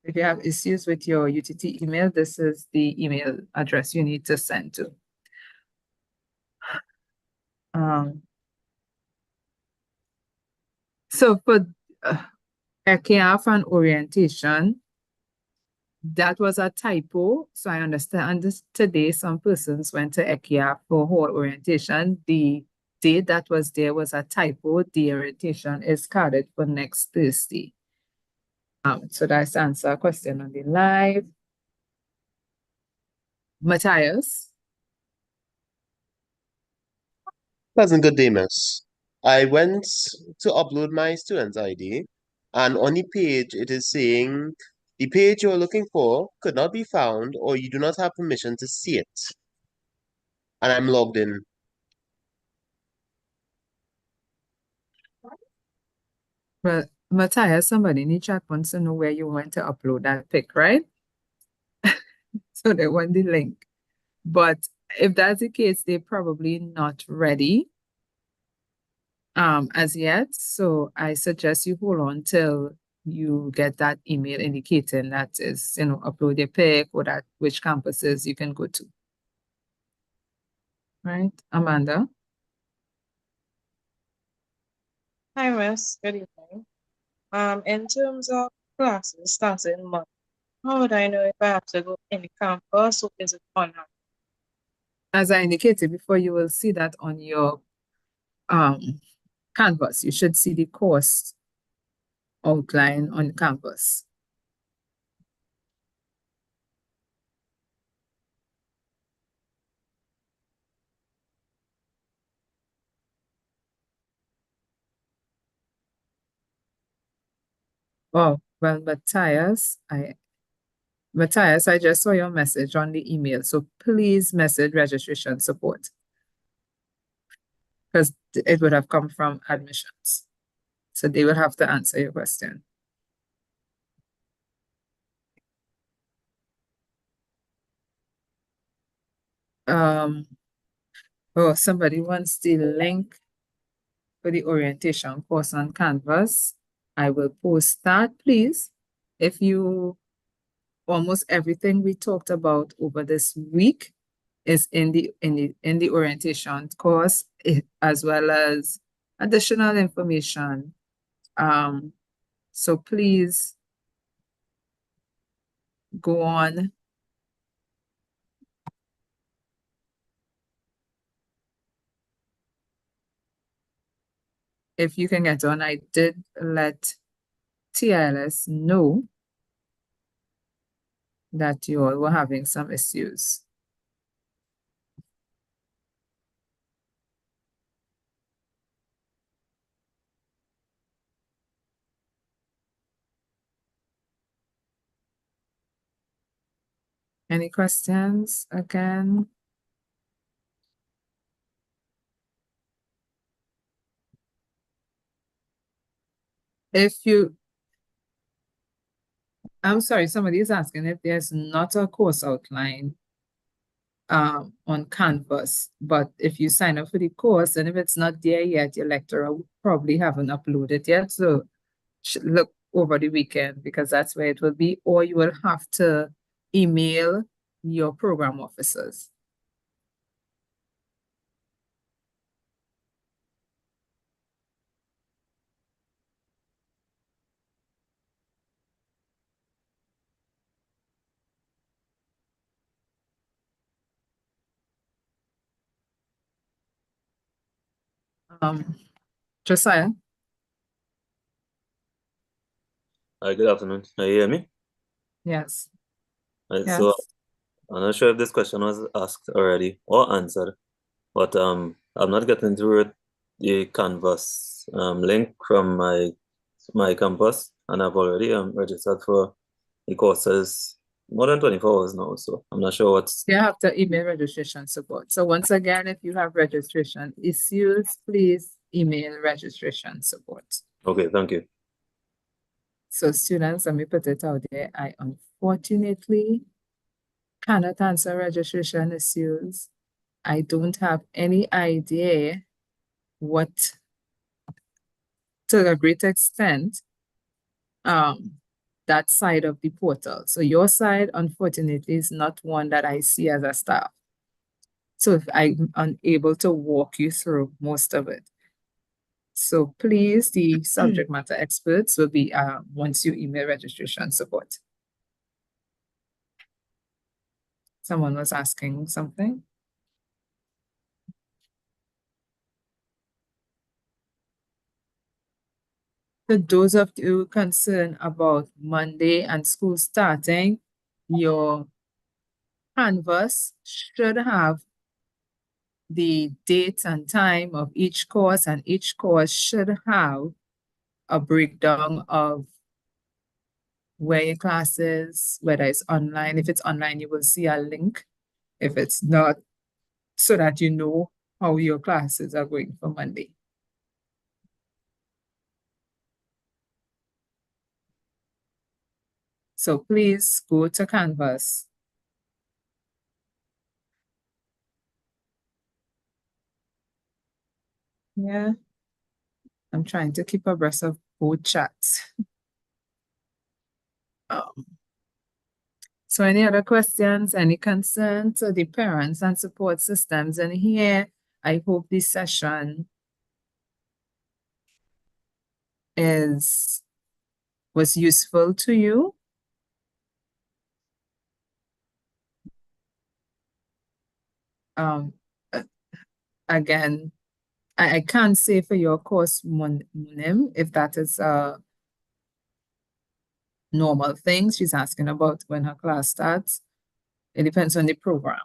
If you have issues with your UTT email, this is the email address you need to send to. So for ECAF and orientation, that was a typo. So I understand this today some persons went to ECAF for whole orientation. The date that was there was a typo. The orientation is carded for next Thursday. So that's answer a question on the live. Matthias? Pleasant good day, miss. I went to upload my student's ID, and on the page it is saying the page you're looking for could not be found or you do not have permission to see it. And I'm logged in. Well, Matthias, somebody in the chat wants to know where you went to upload that pic, right? So they want the link. But if that's the case, they're probably not ready as yet. So I suggest you hold on till you get that email indicating that is, upload your pic or that which campuses you can go to. Right, Amanda? Hi, Miss. Good evening. In terms of classes starting Monday, how would I know if I have to go in the campus or is it online? As I indicated before, you will see that on your canvas. You should see the course outline on campus. Oh, well, Matthias, I just saw your message on the email. So please message registration support because it would have come from admissions. So they will have to answer your question. Oh, somebody wants the link for the orientation course on Canvas. I will post that, please. If you, almost everything we talked about over this week is in the orientation course, as well as additional information. So please go on. If you can get on, I did let TLS know that you all were having some issues. Any questions again? I'm sorry, somebody is asking if there's not a course outline on Canvas, but if you sign up for the course and if it's not there yet, your lecturer probably haven't uploaded yet. So look over the weekend because that's where it will be, or you will have to email your program officers. Josiah? Hi, good afternoon. Can you hear me? Yes. So Yes. I'm not sure if this question was asked already or answered, but I'm not getting through the Canvas link from my campus, and I've already registered for the courses more than 24 hours now, so I'm not sure what's You have to email registration support. So once again, if you have registration issues, please email registration support. okay. Thank you. So students, let me put it out there. I unfortunately cannot answer registration issues. I don't have any idea what, to a great extent, that side of the portal. So your side, unfortunately, is not one that I see as a staff. So if I'm unable to walk you through most of it. So please, the subject matter experts will be once you email registration support. Someone was asking something. So those of you concerned about Monday and school starting, your Canvas should have the date and time of each course, and each course should have a breakdown of where your class is, whether it's online. If it's online, you will see a link. If it's not, so that you know how your classes are going for Monday. So please go to Canvas. Yeah, I'm trying to keep abreast of both chats. So any other questions, any concerns to the parents and support systems in here? I hope this session was useful to you. Again, I can't say for your course, Munim, if that is a normal thing. She's asking about when her class starts. It depends on the program.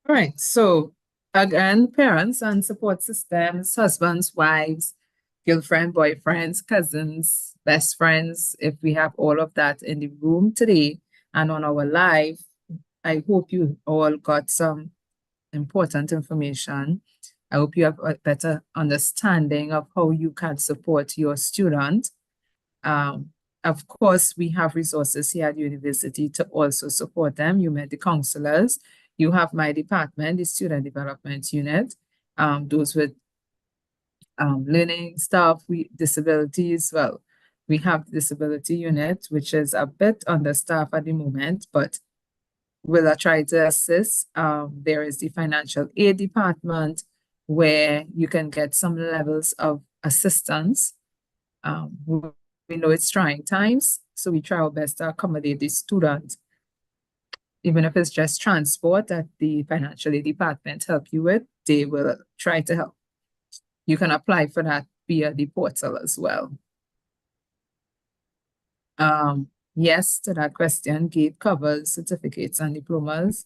All right, so again, parents and support systems, husbands, wives, girlfriend, boyfriends, cousins, best friends, if we have all of that in the room today and on our live, I hope you all got some important information. I hope you have a better understanding of how you can support your student. Of course, we have resources here at university to also support them. You met the counselors. You have my department, the student development unit, those with learning staff, disabilities. Well, we have the disability unit, which is a bit understaffed at the moment, but will try to assist. There is the financial aid department where you can get some levels of assistance. We know it's trying times, so we try our best to accommodate the students. Even if it's just transport that the financial aid department help you with, they will try to help. You can apply for that via the portal as well. Yes, to that question, GATE covers certificates and diplomas.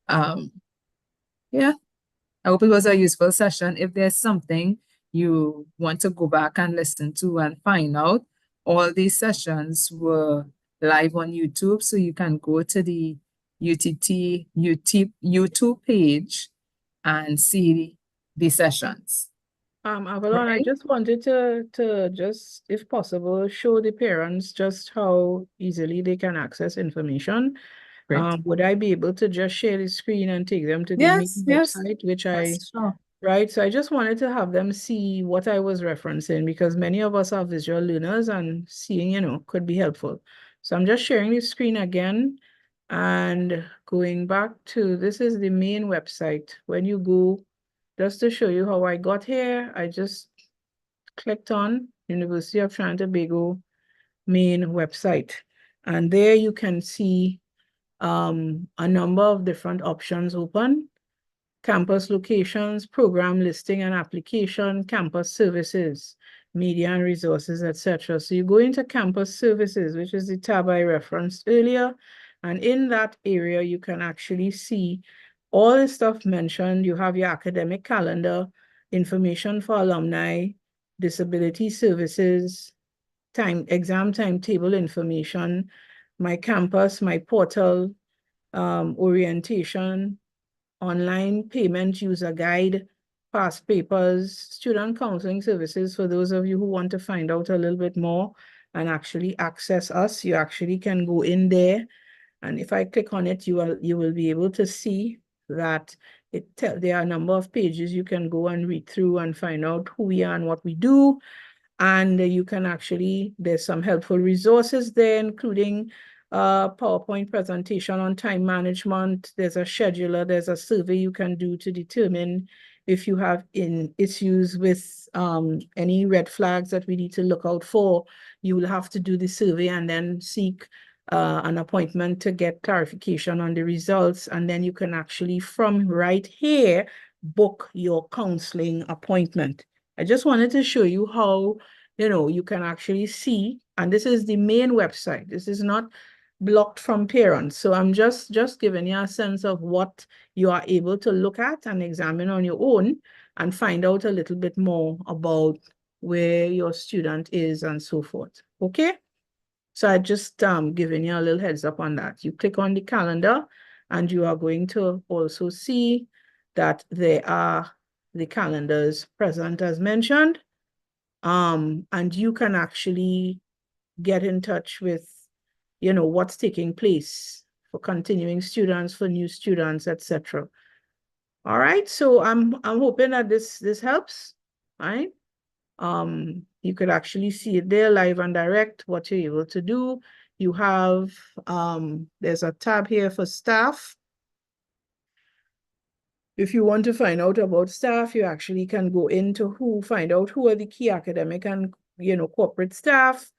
Yeah, I hope it was a useful session. If there's something you want to go back and listen to and find out, all these sessions were live on YouTube, so you can go to the UTT YouTube page and see the sessions. Avalon, I just wanted to just, if possible, show the parents just how easily they can access information. Great. Would I be able to just share the screen and take them to the main Yes, website, which sure. right? So I just wanted to have them see what I was referencing because many of us are visual learners and seeing, could be helpful. So I'm just sharing the screen again and going back to, this is the main website. When you go, just to show you how I got here, I just clicked on University of Trinidad and Tobago main website. And there you can see a number of different options open: campus locations, program listing and application, campus services, media and resources, etc. So you go into campus services, which is the tab I referenced earlier. And in that area, you can actually see all the stuff mentioned. You have your academic calendar, information for alumni, disability services, exam timetable information, my campus, my portal, orientation, online payment user guide, past papers, student counseling services. For those of you who want to find out a little bit more and actually access us, you actually can go in there. And if I click on it, you will be able to see that there are a number of pages you can go and read through and find out who we are and what we do. And you can actually, there's some helpful resources there, including PowerPoint presentation on time management. There's a scheduler, there's a survey you can do to determine if you have issues with any red flags that we need to look out for. You will have to do the survey and then seek an appointment to get clarification on the results. And then you can actually, from right here, book your counseling appointment. I just wanted to show you how, you can actually see, and this is the main website. This is not blocked from parents. So I'm just giving you a sense of what you are able to look at and examine on your own and find out a little bit more about where your student is and so forth. Okay? So I just giving you a little heads up on that. You click on the calendar and you are going to also see that there are the calendars present as mentioned. And you can actually get in touch with, what's taking place for continuing students, for new students, etc. All right, so I'm hoping that this helps, right? You could actually see it there live and direct, what you're able to do. You have, there's a tab here for staff. If you want to find out about staff, you actually can go into find out who are the key academic and, corporate staff.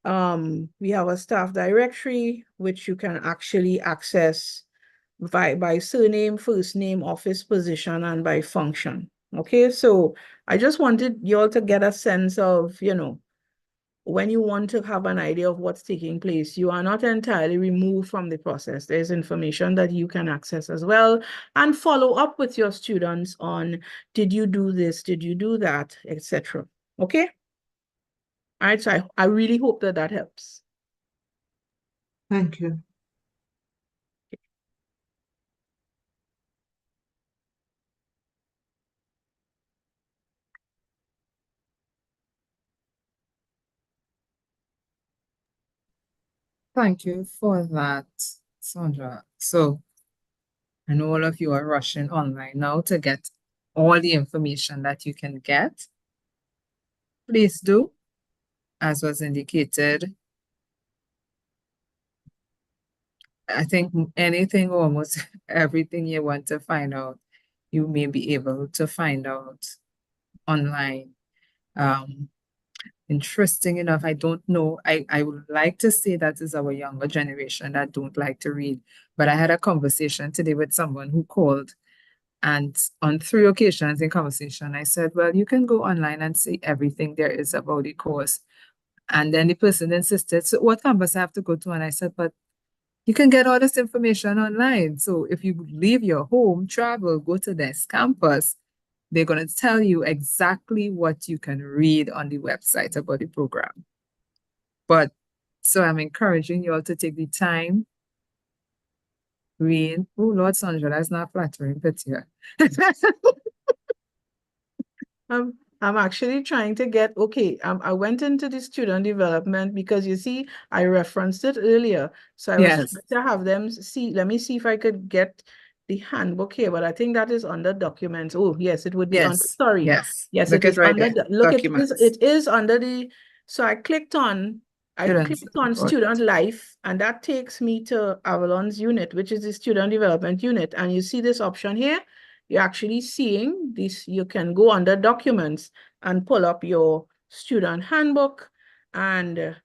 We have a staff directory, which you can actually access by surname, first name, office position, and by function. Okay, so I just wanted you all to get a sense of, when you want to have an idea of what's taking place, you are not entirely removed from the process. There's information that you can access as well and follow up with your students on, did you do this? Did you do that? Etc. Okay? All right, so I really hope that helps. Thank you. Thank you for that, Sandra. So I know all of you are rushing online now to get all the information that you can get. Please do, as was indicated. I think anything, almost everything you want to find out, you may be able to find out online. Interesting enough, I don't know. I would like to say that is our younger generation that don't like to read. But I had a conversation today with someone who called, and on 3 occasions in conversation, I said, well, you can go online and see everything there is about the course. And then the person insisted, so what campus I have to go to? And I said, but you can get all this information online. So if you leave your home, travel, go to this campus, they're going to tell you exactly what you can read on the website about the program. But so I'm encouraging you all to take the time, read. Oh, Lord Sandra, that's not flattering, but yeah. I'm actually trying to get, okay, I went into the student development because you see, I referenced it earlier. So I was Yes. trying to have them see, let me see if I could get the handbook here, but I think that is under documents. Oh, yes, it would be under, Yes. sorry. Yes. Yes, Look it at is right under, there. look, Documents. it is under the, so I clicked on student life, and that takes me to Avalon's unit, which is the student development unit. And you see this option here, you're actually seeing this, you can go under documents and pull up your student handbook and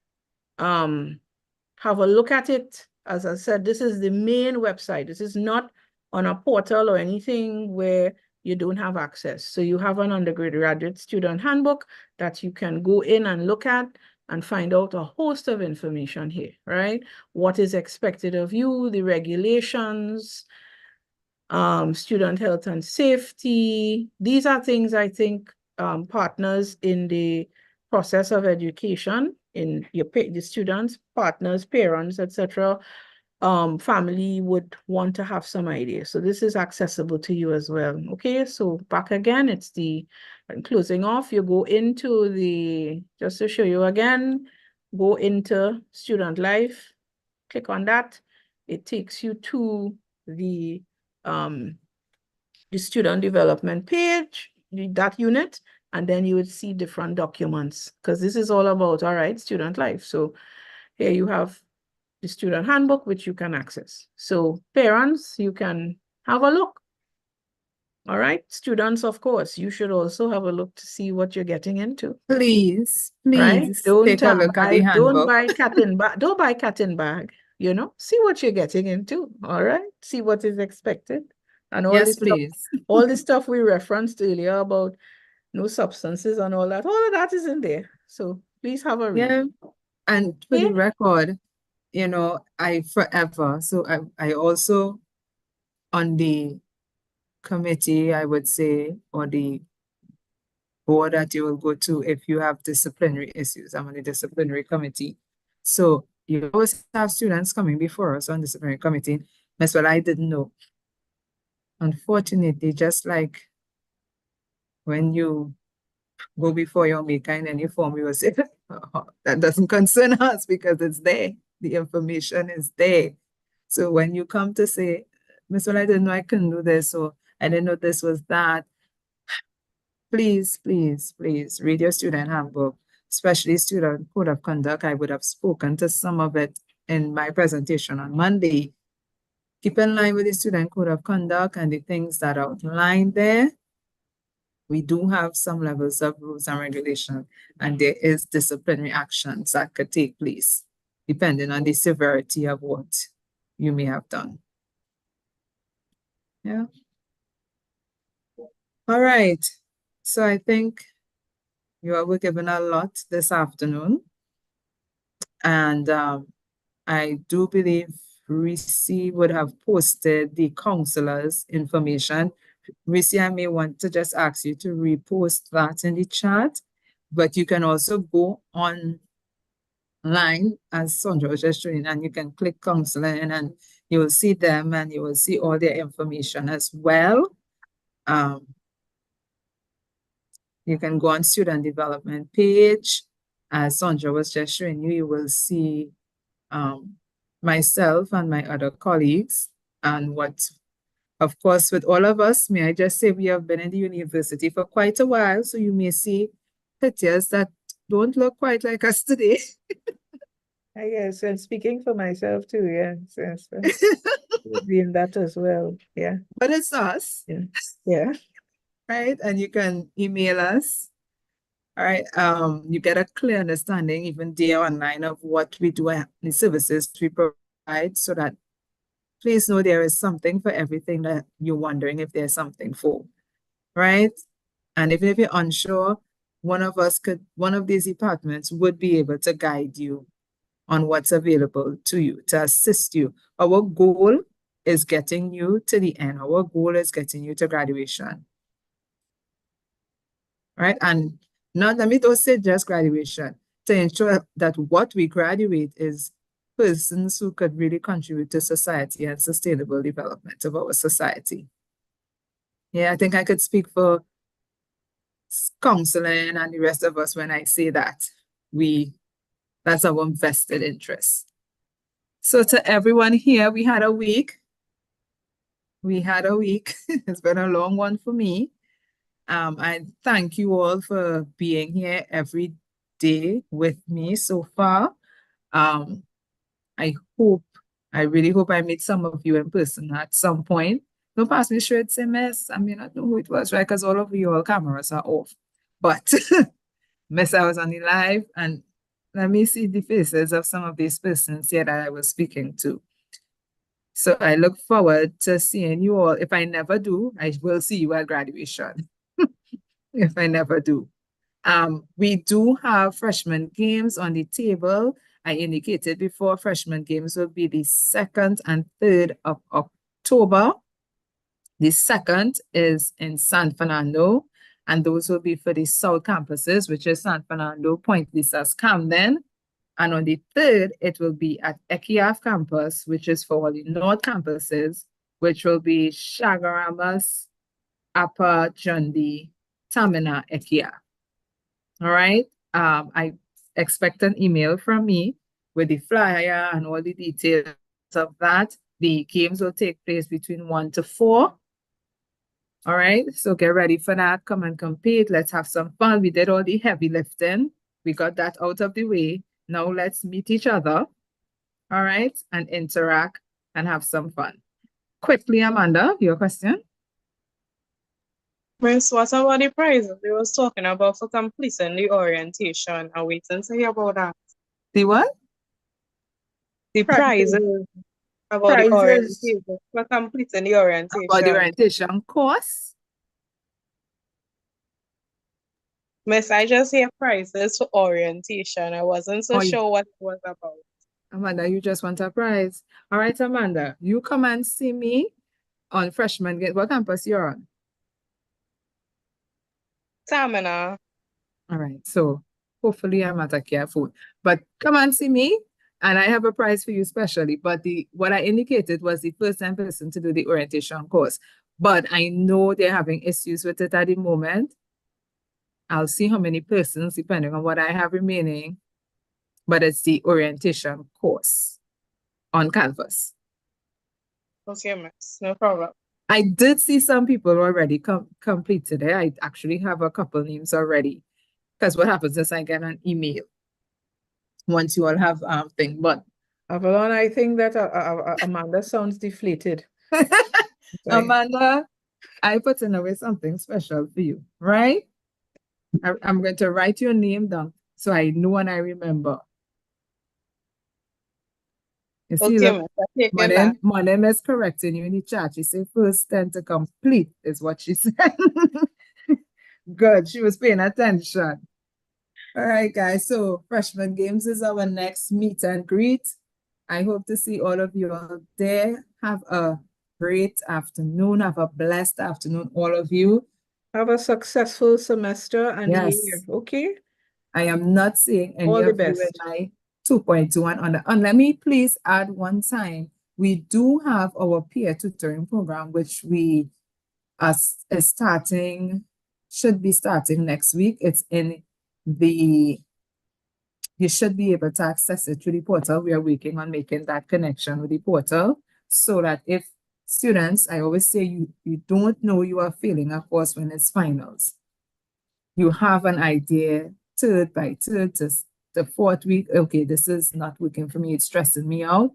have a look at it. As I said, this is the main website. This is not on a portal or anything where you don't have access. So you have an undergraduate student handbook that you can go in and look at and find out a host of information here, right? What is expected of you, the regulations, student health and safety. These are things I think partners in the process of education, in the students, partners, parents, etc., family would want to have some idea. So this is accessible to you as well. Okay, so back again, it's the closing off. You go into the, just to show you again, go into student life, click on that. It takes you to the student development page, that unit, and then you would see different documents because this is all about, all right, student life. So here you have the student handbook, which you can access. So parents, you can have a look. All right, students, of course, you should also have a look to see what you're getting into. Please, Right? please Don't take a look at the don't handbook. buy cat in bag. Don't buy cat in bag. You know, see what you're getting into. All right, see what is expected, and all Yes, this stuff, please. all the stuff we referenced earlier about no substances and all of that is in there. So please have a read. Yeah. And for the Okay? record, you know, I forever, so I also on the committee, I would say, or the board that you will go to if you have disciplinary issues. I'm on the disciplinary committee. So you always have students coming before us on disciplinary committee. That's what I didn't know. Unfortunately, just like when you go before your maker in any form, you will say, that doesn't concern us because it's there. The information is there. So when you come to say, Miss, well, I didn't know I couldn't do this, or I didn't know this was that, please, please, please read your student handbook, especially student code of conduct. I would have spoken to some of it in my presentation on Monday. Keep in line with the student code of conduct and the things that are outlined there. We do have some levels of rules and regulation, and there is disciplinary actions that could take place depending on the severity of what you may have done. Yeah. All right. So I think you all were given a lot this afternoon. And I do believe Reese would have posted the counselor's information. Reese, I may want to just ask you to repost that in the chat, but you can also go online, as Sandra was just showing, and you can click counselor and you will see them and you will see all their information as well. You can go on student development page. As Sandra was just showing you, you will see myself and my other colleagues. And what, of course, with all of us, may I just say we have been in the university for quite a while, so you may see pictures that don't look quite like us today. I guess, and speaking for myself too, yes, being that as well, yeah. But it's us. Yeah. Right? And you can email us. All right. You get a clear understanding even there online of what we do and the services we provide, so that please know there is something for everything that you're wondering if there's something for, right? And even if you're unsure, one of these departments would be able to guide you on what's available to you, to assist you. Our goal is getting you to the end. Our goal is getting you to graduation. Right? And not, let me don't say just graduation, to ensure that what we graduate is persons who could really contribute to society and sustainable development of our society. Yeah, I think I could speak for counseling and the rest of us when I say that that's our vested interest. So to everyone here, we had a week. It's been a long one for me. I thank you all for being here every day with me so far. I really hope I meet some of you in person at some point. Don't pass me straight, say, Miss, I may not know who it was, right? Because all of you, all cameras are off. But Miss, I was on the live, and let me see the faces of some of these persons here that I was speaking to. So I look forward to seeing you all. If I never do, I will see you at graduation. If I never do. We do have freshman games on the table. I indicated before freshman games will be the 2nd and 3rd of October. The 2nd is in San Fernando, and those will be for the South campuses, which is San Fernando, Point Lisas, Camden. And on the 3rd, it will be at Ekiaf campus, which is for the North campuses, which will be Chagaramas, Upper Jundi, Tamina, Ekiaf. All right. I expect an email from me with the flyer and all the details of that. The games will take place between 1 to 4. All right. So get ready for that. Come and compete. Let's have some fun. We did all the heavy lifting. We got that out of the way. Now let's meet each other. All right. And interact and have some fun. Quickly, Amanda, your question. Miss, what about the prizes we was talking about for completing the orientation? I'm waiting to hear about that. The what? The prizes about the orientation for completing the orientation. About the orientation course? Miss, I just hear prizes for orientation. I wasn't so sure what it was about. Amanda, you just want a prize. All right, Amanda, you come and see me on freshman gate. What campus you're on? Tamina. All right, so hopefully I'm not a careful, but come and see me, and I have a prize for you specially. But what I indicated was the first-time person to do the orientation course. But I know they're having issues with it at the moment. I'll see how many persons, depending on what I have remaining. But it's the orientation course on campus. Okay, miss, no problem. I did see some people already completed it. I actually have a couple names already. Because what happens is I get an email once you all have thing. But Avalon, I think that Amanda sounds deflated. Amanda, I put in away something special for you, right? I'm going to write your name down so I know and I remember. You see, Okay, look, my name is correcting you in the chat. She said first 10 to complete is what she said. Good, she was paying attention. All right, guys, so freshman games is our next meet and greet. I hope to see all of you out there. Have a great afternoon. Have a blessed afternoon, all of you. Have a successful semester and year, okay? I am not seeing any all the of you best. in my 2.2 and let me please add one time. We do have our peer tutoring program, which we is starting, should be starting next week. It's in the, you should be able to access it through the portal. We are working on making that connection with the portal so that if students, I always say you don't know you are failing a course when it's finals. You have an idea, third by third to the fourth week, okay, this is not working for me, it's stressing me out.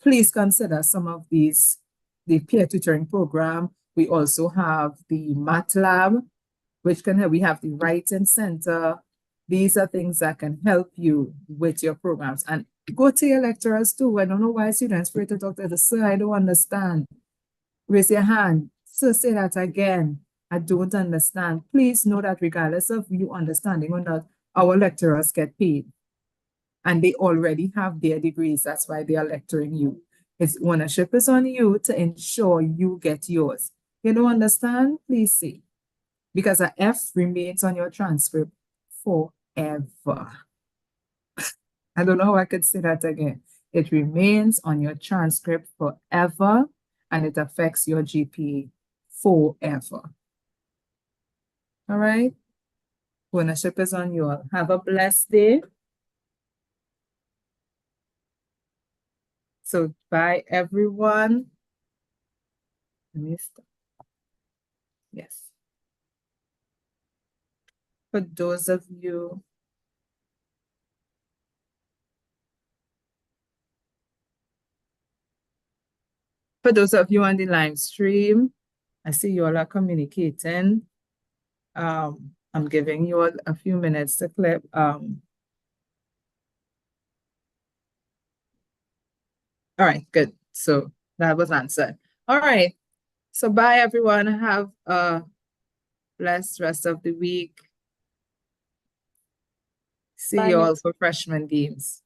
Please consider some of these, the peer tutoring program. We also have the math lab, which can help. We have the writing center. These are things that can help you with your programs. And go to your lecturers too. I don't know why students afraid to talk to the sir. I don't understand. Raise your hand. Sir, say that again. I don't understand. Please know that regardless of you understanding or not, our lecturers get paid. And they already have their degrees. That's why they are lecturing you. Its ownership is on you to ensure you get yours. You don't understand? Please say. Because an F remains on your transcript forever. I don't know how I could say that again. It remains on your transcript forever, and it affects your GPA forever. All right? Ownership is on you all. Have a blessed day. So bye, everyone. Let me stop. Yes. For those of you on the live stream, I see you all are communicating. I'm giving you a few minutes to clip. All right, good. So that was answered. All right. So bye everyone. Have a blessed rest of the week. See Bye, you all Miss. for freshman games.